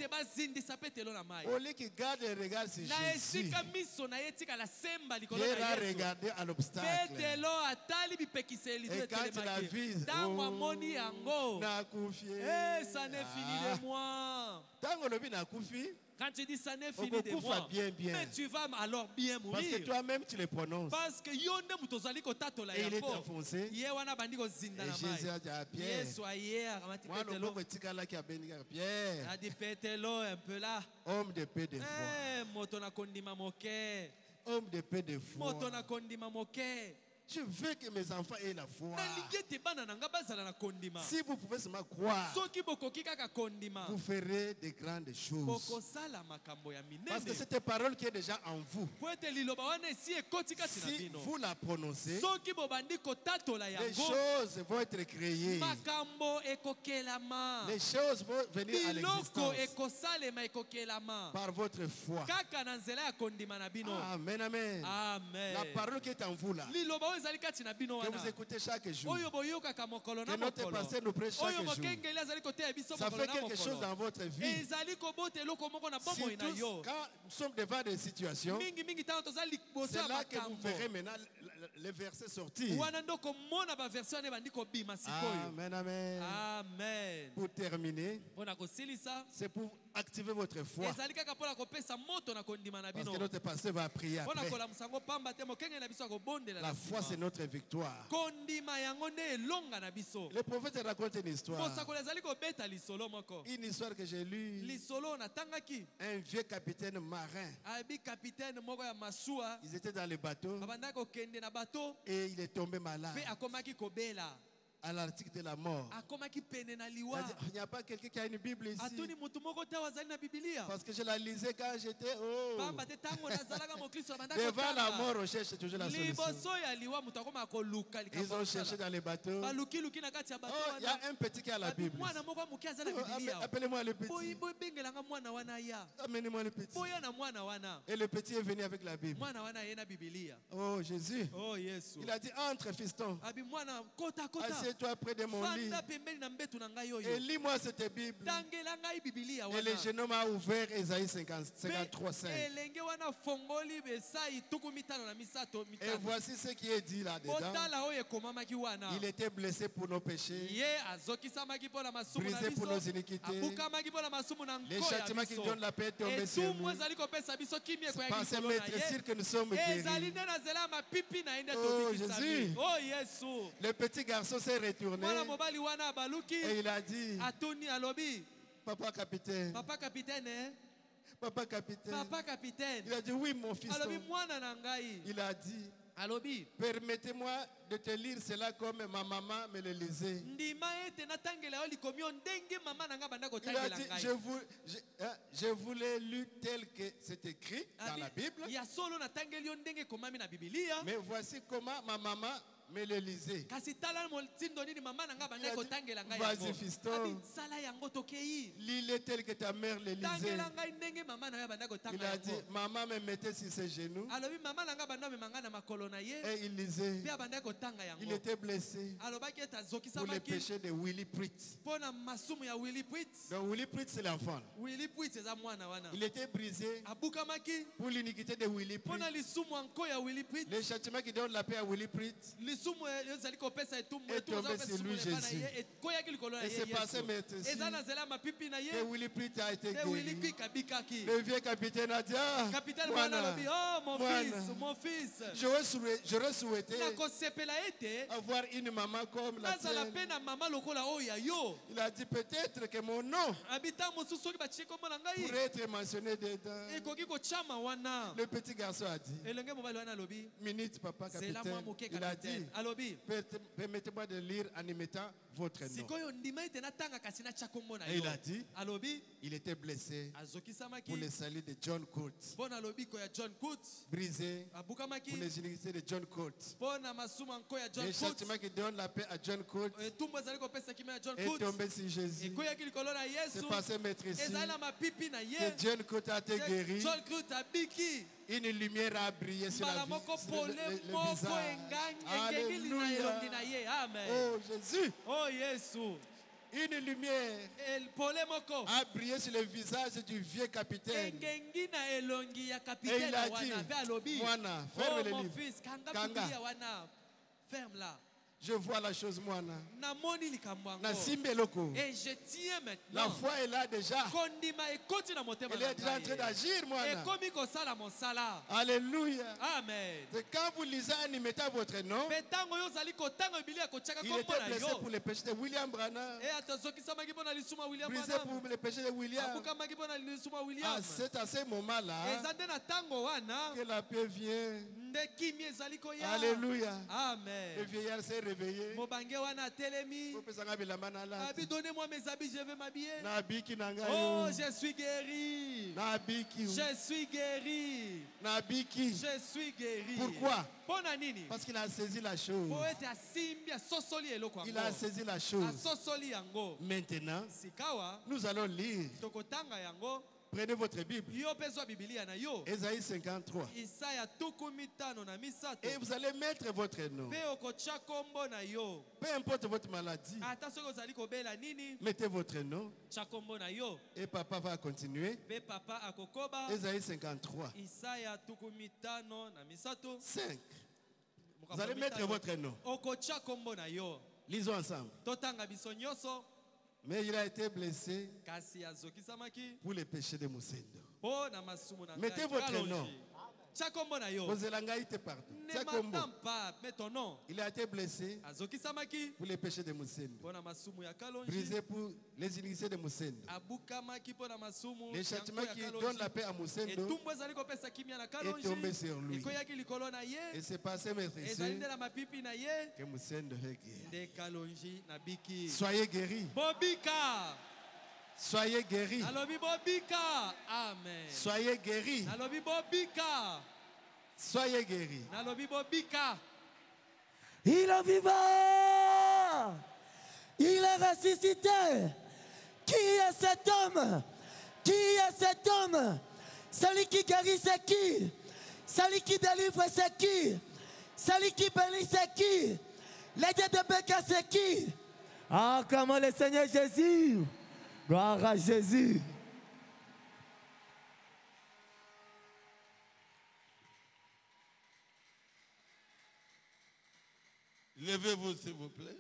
Au lieu qu'il garde le regard sur Jésus, Pierre a regardé à l'obstacle. Et quand il a vu, n'a confié. Ça n'est fini de moi. Quand tu dis ça n'est fini de moi, mais tu vas alors bien mourir. Parce que toi-même tu le prononces. Parce que et il est enfoncé. Et Jésus a dit à Pierre, Pierre, homme de peu de foi. Homme de peu de foi. Je veux que mes enfants aient la foi. Si vous pouvez seulement croire, vous ferez de grandes choses. Parce que cette parole qui est déjà en vous, si vous la prononcez, les choses vont être créées. Les choses vont venir à l'existence par votre foi. Amen, amen. La parole qui est en vous là, que vous écoutez chaque jour, que notre pasteur nous prêche chaque jour, ça fait quelque chose dans votre vie. Surtout quand nous sommes devant des situations, c'est là que vous verrez maintenant les versets sortir. Amen, amen. Amen. Pour terminer, c'est pour activer votre foi. Parce que notre pasteur va prier après. La foi, c'est notre victoire. Le prophète raconte une histoire. Une histoire que j'ai lue. Un vieux capitaine marin. Ils étaient dans le bateau. Et il est tombé malade. À l'article de la mort. Il n'y a pas quelqu'un qui a une Bible ici. Parce que je la lisais quand j'étais devant la mort, on cherche toujours la solution. Ils ont cherché dans les bateaux. Il y a un petit qui a la Bible. Appelez-moi le petit. Amenez-moi le petit. Et le petit est venu avec la Bible. Oh Jésus. Il a dit, entre fiston. Assieds-toi près de mon lit et lis-moi cette Bible. Et le jeune homme a ouvert Ésaïe 53:5. Et voici ce qui est dit là-dedans. Il était blessé pour nos péchés, brisé pour nos iniquités. Les châtiments qui donnent la paix est tombé sur nous. C'est par ces maîtresses que nous sommes guéris. Oh Jésus. Le petit garçon s'est retourné et il a dit, papa capitaine. Papa capitaine. Il a dit, oui mon fils. Il a dit, permettez-moi de te lire cela comme ma maman me le lisait. Il a dit, je vous l'ai lu tel que c'est écrit dans la Bible. Mais voici comment ma maman me le lisait. Vas-y fiston, lis-le tel que ta mère le lisait. Il a dit, maman me mettait sur ses genoux et il lisait. Il était blessé pour les péchés de Willie Pritz. Donc Willie Pritz c'est l'enfant. Il était brisé pour l'iniquité de Willie Pritz. Les châtiments qui donnent la paix à Willie Pritz est tombé sur lui Jésus. Et c'est passé maintenant que Willie Pritz a été guéri. Le vieux capitaine a dit, mon fils, j'aurais souhaité avoir une maman comme la tienne. Il a dit peut-être que mon nom pourrait être mentionné dedans. Le petit garçon a dit, minute papa capitaine. Il a dit, permettez-moi de lire en émettant votre nom. Et il a dit, il était blessé pour le salut de John Coates, brisé pour les iniquités de John Coates. Les châtiments qui donnent la paix à John Coates est tombé sur Jésus. C'est passé maître ici que John Coates a été guéri. Une lumière a brillé sur la vie, le visage. Alléluia. Oh Jésus. Une lumière a brillé sur le visage du vieux capitaine. Et il a dit, Moana, ferme le livre. ferme-la. Je vois la chose moi. Et je tiens maintenant. La foi est là déjà. Elle est déjà en train d'agir moi. Alléluia. Amen. Quand vous lisez un imita votre nom, il était blessé pour les péchés de William Branham. Brisé pour les péchés de William. C'est à ce moment-là que la paix vient. Alléluia. Amen. Le vieillard s'est réveillé. Donnez-moi mes habits, je vais m'habiller. Oh, je suis guéri. Je suis guéri. Je suis guéri. Pourquoi? Parce qu'il a saisi la chose. Il a saisi la chose. Maintenant, nous allons lire. Prenez votre Bible. Ésaïe 53. Et vous allez mettre votre nom. Peu importe votre maladie. Mettez votre nom. Et papa va continuer. Ésaïe 53. 5. Vous allez mettre votre nom. Lisons ensemble. Mais il a été blessé pour les péchés de Moussendo. Mettez votre nom. Ne m'attends pas, mets ton nom. Il a été blessé pour les péchés de Moussendo. Brisé pour les iniquités de Moussendo. Le châtiment qui donne la paix à Moussendo est tombé sur lui. Et c'est passé maîtrise que Moussendo est guéri. Soyez guéris. Soyez guéris. Amen. Soyez guéris. Soyez guéris. Il est vivant. Il est ressuscité. Qui est cet homme? Qui est cet homme? Celui qui guérit, c'est qui? Celui qui délivre, c'est qui? Celui qui bénit, c'est qui? L'aide de Béka, c'est qui? Ah, comment le Seigneur Jésus. Gloire à Jésus. Levez-vous, s'il vous plaît.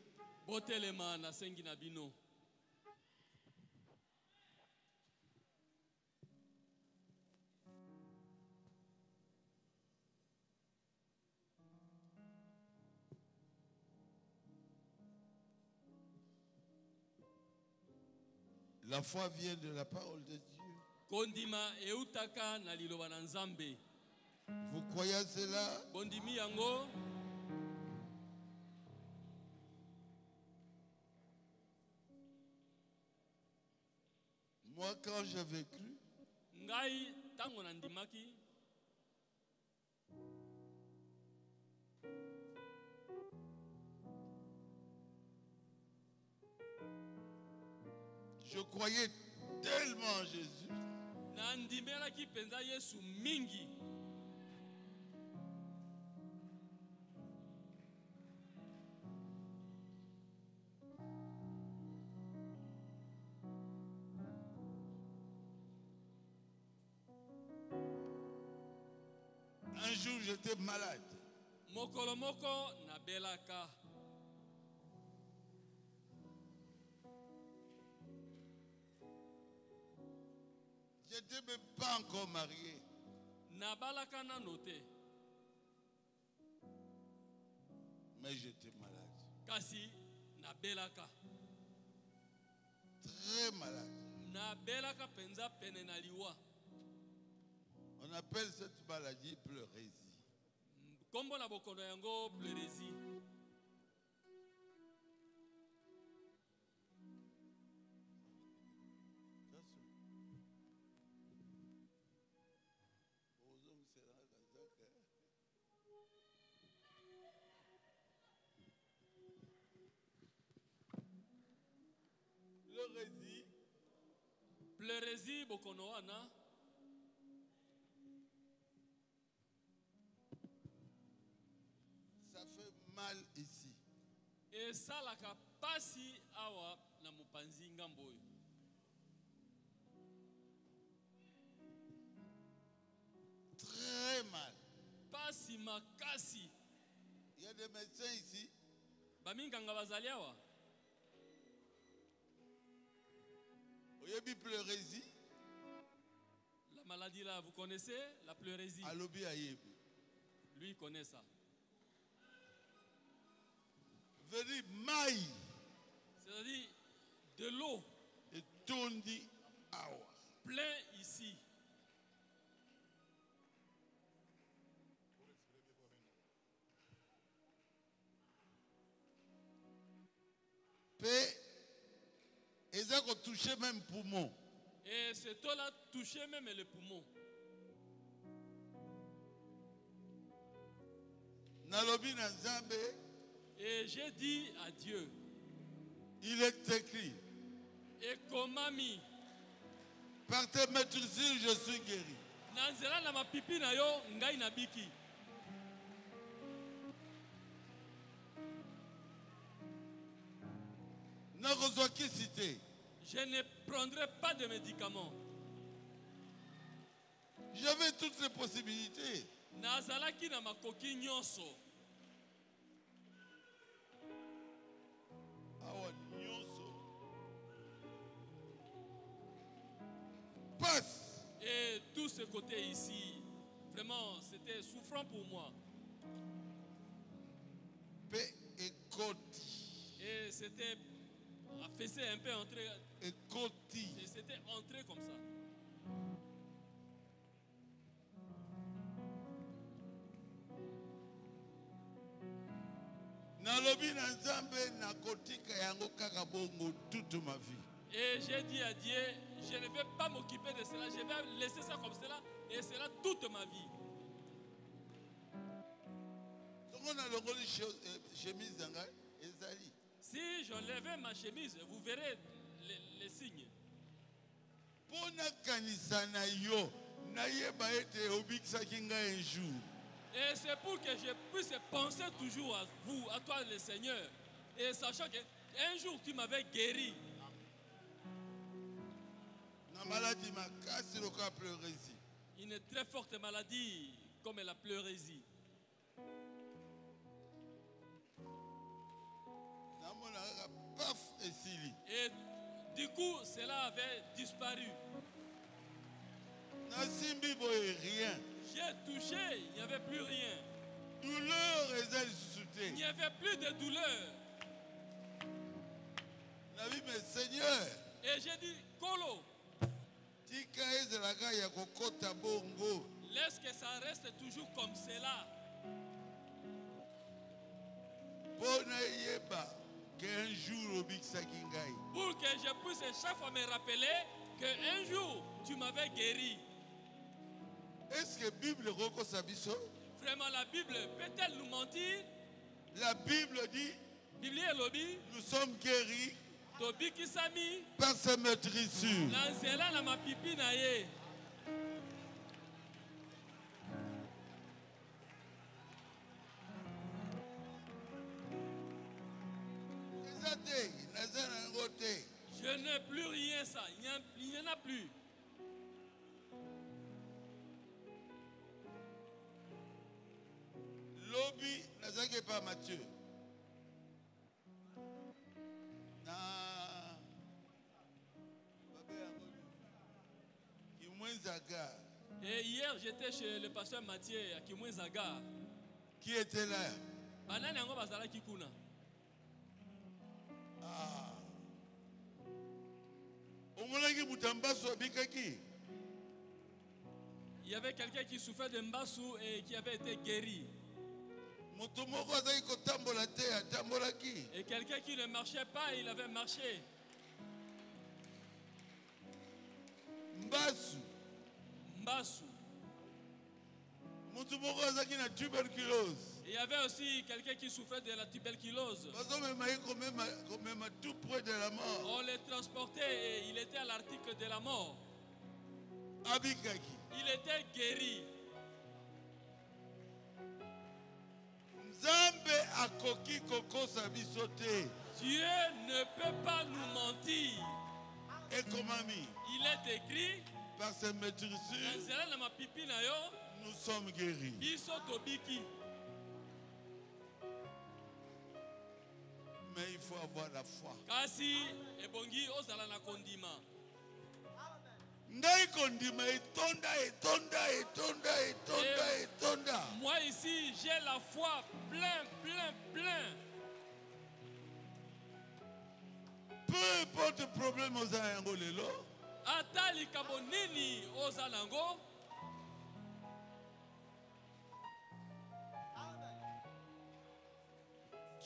La foi vient de la parole de Dieu. Vous croyez à cela? Moi, quand j'avais cru, je croyais tellement en Jésus. Un jour, j'étais malade. Je n'étais même pas encore marié. Mais j'étais malade. Très malade. On appelle cette maladie pleurésie. Pleurésie bokonoana. Ça fait mal ici. Et ça la kapasi awa na mupanzi ngamboyo. Très mal. Pasi makasi. Il y a des médecins ici. Baminganga bazali awa. Oyebi pleurésie. La maladie là, vous connaissez la pleurésie? Alobi ayebi. Lui il connaît ça. Veri maï. C'est-à-dire de l'eau. Et tondi awa. Plein ici. Et ça a touché même poumon. Et cette eau-là touchait même le poumon. Et j'ai dit à Dieu. Il est écrit. Et comment mi? Par tes maîtrises, je suis guéri. Nanzela na mapipi na yo ngai na biki. Je ne prendrai pas de médicaments. J'avais toutes les possibilités. Nazalaki na makoki nyonso. Awa nyonso. Passe. Et tout ce côté ici, vraiment, c'était souffrant pour moi. Paix et côte. Et c'était affaissé un peu entré. Et côté. Et c'était entré comme ça. Toute ma vie. Et j'ai dit à Dieu, je ne vais pas m'occuper de cela, je vais laisser ça comme cela, et cela toute ma vie. Si j'enlevais ma chemise, vous verrez les signes. Et c'est pour que je puisse penser toujours à vous, à toi le Seigneur, et sachant qu'un jour tu m'avais guéri. Une très forte maladie comme la pleurésie. Et du coup, cela avait disparu. J'ai touché, il n'y avait plus rien. Il n'y avait plus de douleur. Et j'ai dit, Kolo, laisse que ça reste toujours comme cela. Pour que je puisse chaque fois me rappeler qu'un jour, tu m'avais guéri. Est-ce que la Bible reconnaît? Vraiment, la Bible peut-elle nous mentir? La Bible dit, nous sommes guéris par ses maîtrisures. Je n'ai plus rien ça, il n'y en a plus. Lobby, n'a pas Mathieu. Et hier, j'étais chez le pasteur Mathieu à Kimwenzaga. Qui était là? Ah. Il y avait quelqu'un qui souffrait de Mbassou et qui avait été guéri. Et quelqu'un qui ne marchait pas, il avait marché. Mbassou. Il y avait aussi quelqu'un qui souffrait de la tuberculose. Tout près de la mort. On le transportait et il était à l'article de la mort. Il était guéri. Dieu ne peut pas nous mentir. Il est écrit par ses maîtrisures, nous sommes guéris. faut avoir la foi. Kasi ebongi ozala na kondima. Ngai kondima etonda. Moi ici, j'ai la foi plein. Peu importe le problème aux ayango lelo. Atali kabonini ozalango.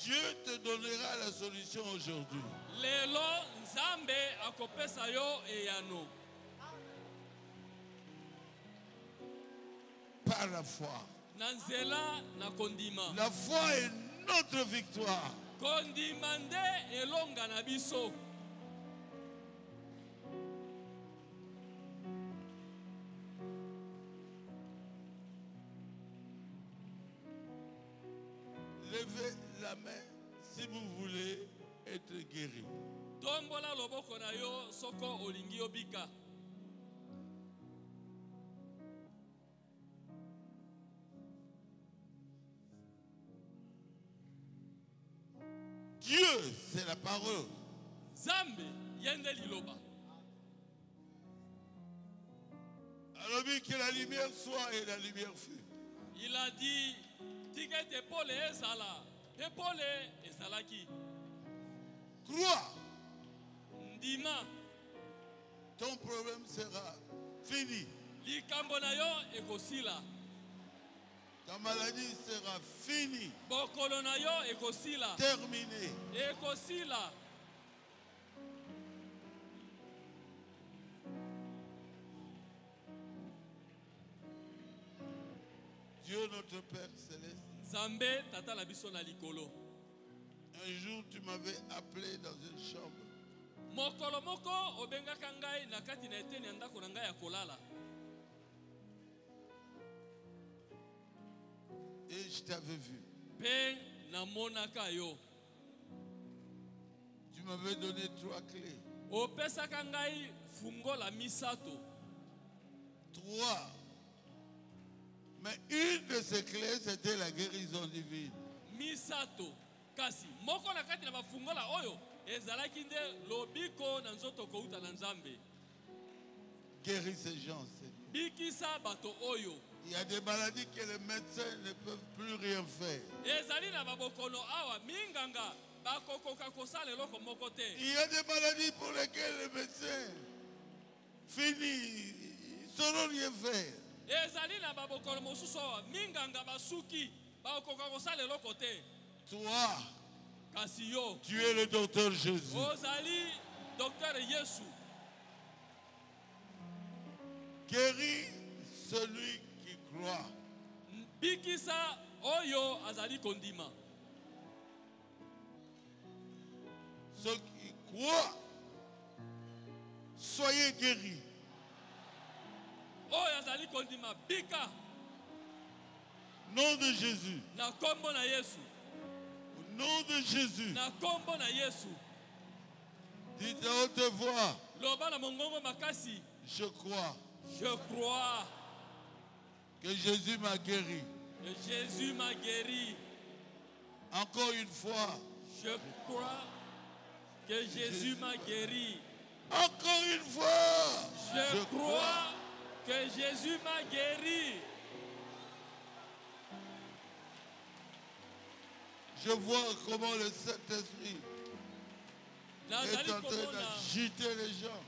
Dieu te donnera la solution aujourd'hui. Lelo nzambe akopesa yo eyano. Par la foi. Nanzela na kondima. La foi est notre victoire. Kondimande elonga na biso. Levez la main si vous voulez être guéri. Tombola loboko na yo soko olingi obika. Dieu, c'est la parole. Zambe yende liloba. Alors que la lumière soit et la lumière fut. Il a dit Tiket epole ezala. Epole ezalaki. Crois. Ndima. Ton problème sera fini. Likambo na yo ekosila. Ta maladie sera finie. Bokolo na yo ekosila. Terminé. Ekosila. Dieu notre Père céleste. Zambé tata la biso na likolo. Un jour tu m'avais appelé dans une chambre. Mokolo moko obengaka ngai na kati na eteni ndako na ngai ya kolala. Et je t'avais vu. Pe na monaka yo. Tu m'avais donné 3 clés. Opesaka ngai fungola misato. 3. Mais une de ces clés, c'était la guérison divine. Misato. Kasi moko na kati na bafungola oyo ezalaki nde lobiko na nzoto kouta na Nzambe. Guéris ces gens, Seigneur. Bikisa bato oyo. Il y a des maladies que les médecins ne peuvent plus rien faire. Ezali na babokono awa minganga bakokoka kosala eloko moko te. Il y a des maladies pour lesquelles les médecins finissent, ils ne sauront rien faire. Ezali na babokono mosusu awa minganga basuki bakokoka kosala eloko te. Toi, kasi yo, tu es le docteur Jésus. Ozali docteur Yesu. Guéris celui qui croit. Bikisa oyo azali kondima. Ceux qui croient, soyez guéris. Oyo azali kondima bika. Nom de Jésus. Na kombo na Yesu. Au nom de Jésus. Na kombo na Yesu. Dites à haute voix. Loba na mongongo makasi. Je crois. Je crois que Jésus m'a guéri. Que Jésus m'a guéri. Encore une fois. Je crois que Jésus m'a guéri. Encore une fois. Je crois que Jésus m'a guéri. Je vois comment le Saint-Esprit est en train d'agiter les gens.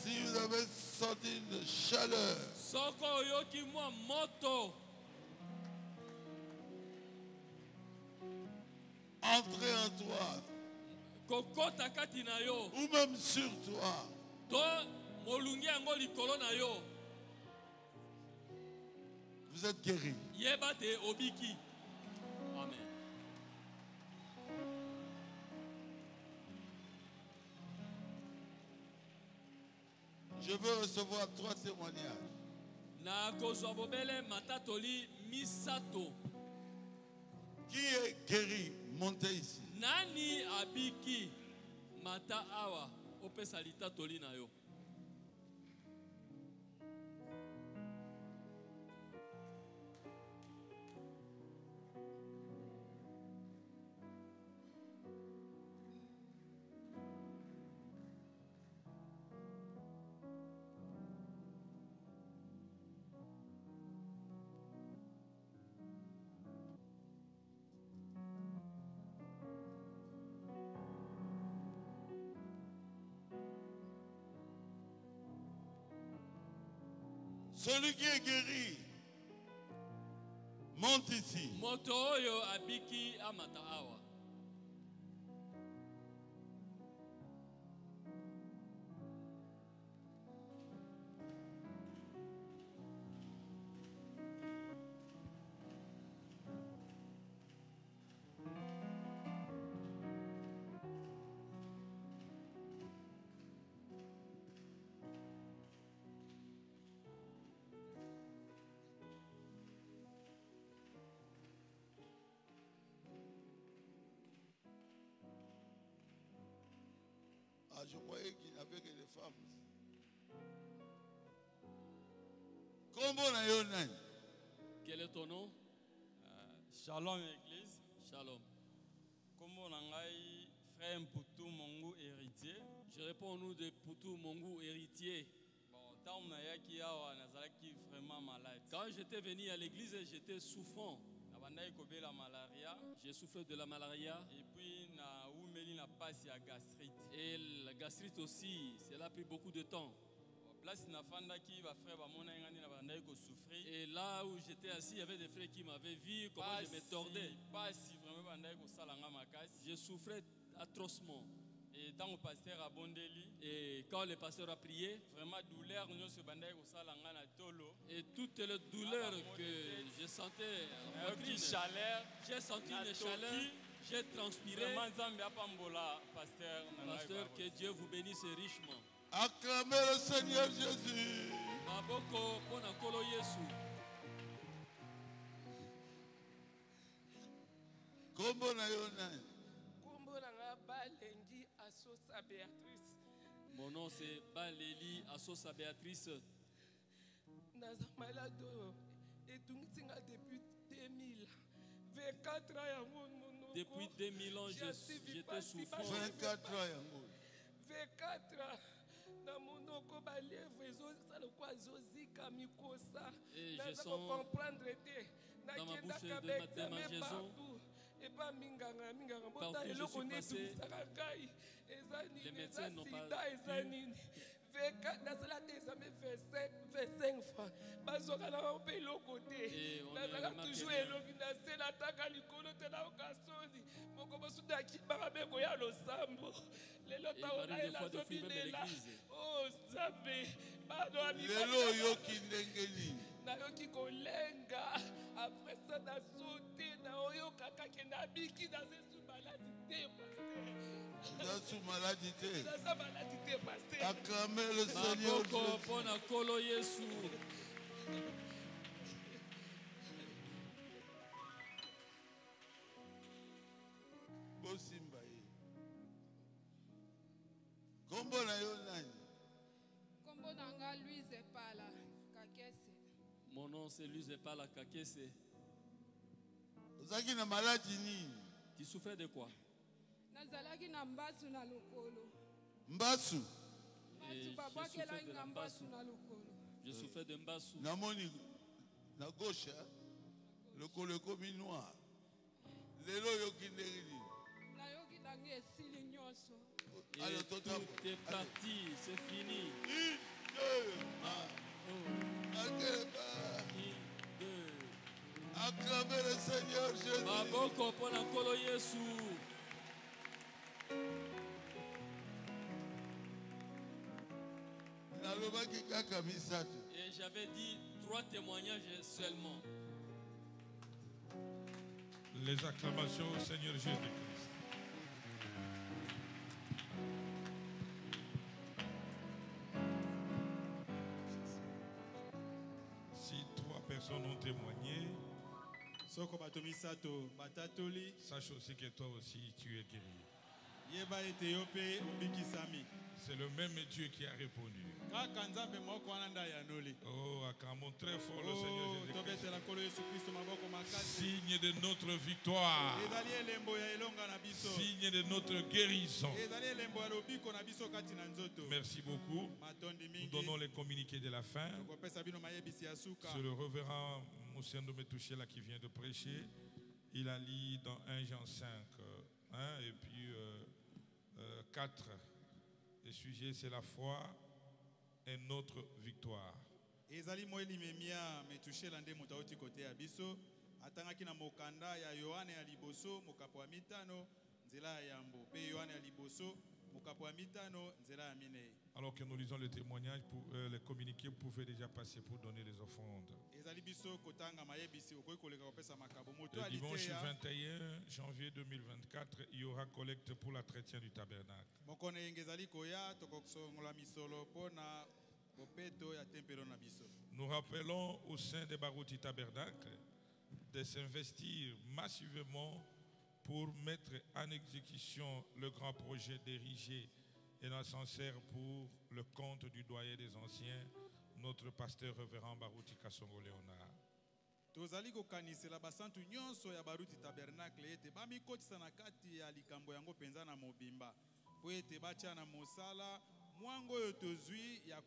Si vous avez senti une chaleur, entrez en toi, ou même sur toi. Vous êtes guéri. Amen. Je veux recevoir 3 témoignages. Qui est guéri? Montez ici. Nani abiki mata awa opesa litatoli na yo. Celui qui est guéri, monte ici. Motoyo abiki amata awa. Ah, je croyais qu'il n'avait que des femmes. Quel est ton nom? Shalom Église. Shalom. Comment nangai frère Poutou Mongu héritier? Je réponds au nom de Poutou Mongu héritier. Bon, tant nayaki awa nazalaki vraiment malade. Quand j'étais venu à l'église, j'étais souffrant. Nabandai kobe la malaria. J'ai souffert de la malaria. Et puis na oumeli na passe ya gastrite. Et la gastrite aussi, cela a pris beaucoup de temps. Et là où j'étais assis, il y avait des frères qui m'avaient vu, comment je me tordais. Je souffrais atrocement. Et tant que pasteur a bondeli, et quand le pasteur a prié, vraiment douleur et toutes les douleurs que je sentais, j'ai senti une chaleur, j'ai transpiré. Pasteur, que Dieu vous bénisse richement. Acclamez le Seigneur Jésus. Maboko pona kolo Yesu. Kombo na yo nani? Kombo na nga Balengi Asosa Béatrice. Mon nom c'est Baleli Asosa Béatrice. Naza malade etungisi nga depuis 2000. 24 ans yango monoko. Depuis 2000 ans j'étais souffrant. 24 ans yango. 24 ans. Na monoko ba lèvre ezosala kwa zozika mikosa. Naza comprendre te. Dans ma bouche de ma maison. Et pas minganga mbota eloko netu sakakai ezani les médecins n'ont pas ezani veka nasala te examen fait 5 fois bazoka na mpe eloko te nazaka toujours elongi na se nataka likolo te na okasoni moko bosudaki bakabeko ya losambo lelo taonaela zobilela o nzambe lelo oyoki ndenge nini nayoki kolenga après ça nasote naoyokaka ke nabiki nazesu maladi te nasu maladi te naza maladi te paster. Acclamez le Seigneur pona kolo Yesu. bosimba ye kombo na yo nani? Kombo na nga Louise Pala Kakese. Mon nom c'est Louise Pala Kakese. Ozaki na maladie nini? Tu souffrais de quoi? Nazalaki na mbasu na lokolo. Mbasu? Je souffrais de mbasu. Namoni na gauche, lokolo ekomi noir. Lelo yoki ndenge nini? Nayoki nangi esili nyonso. Et tout est parti, c'est fini. Acclamez le Seigneur Jésus. Maboko pona kolo Yesu. Et j'avais dit 3 témoignages seulement. Les acclamations au Seigneur Jésus-Christ. Si 3 personnes ont témoigné, sache aussi que toi aussi tu es guéri. C'est le même Dieu qui a répondu. Oh, acclamons très fort le Seigneur Jésus-Christ. Signe de notre victoire. Signe de notre guérison. Merci beaucoup. Nous donnons les communiqués de la fin. C'est le révérend Moussendo Metouchela qui vient de prêcher. Il a lu dans 1 Jean 5 et puis 4. Le sujet, c'est la foi et notre victoire. ezali moeli memia metushe lande mutauti kote ya biso atanga kina mokanda ya Yohane ya liboso mokapo ya mitano nzela ya yambo pe Yohane ya liboso mokapo ya mitano nzela ya minei. Alors que nous lisons le témoignage, les communiqués, vous pouvez déjà passer pour donner les offrandes. Ezali biso kotanga mayebisi okoki koleka kopesa makabo moto le dimanche 21 janvier 2024, il y aura collecte pour l'entretien du tabernacle. Mokone engezali koya tokosongola misolo pona bopeto ya tempelo na biso. Nous rappelons au sein des Barouti Tabernacle de s'investir massivement pour mettre en exécution le grand projet d'ériger un ascenseur pour le compte du doyen des anciens, notre pasteur révérend Barouti Kasongo Léonard. Tozali kokanisela basantu nyonso ya Barouti Tabernacle ete bamikotisa na kati ya likambo yango penza na mobimba po ete batia na mosala mwango oyo tozwi ya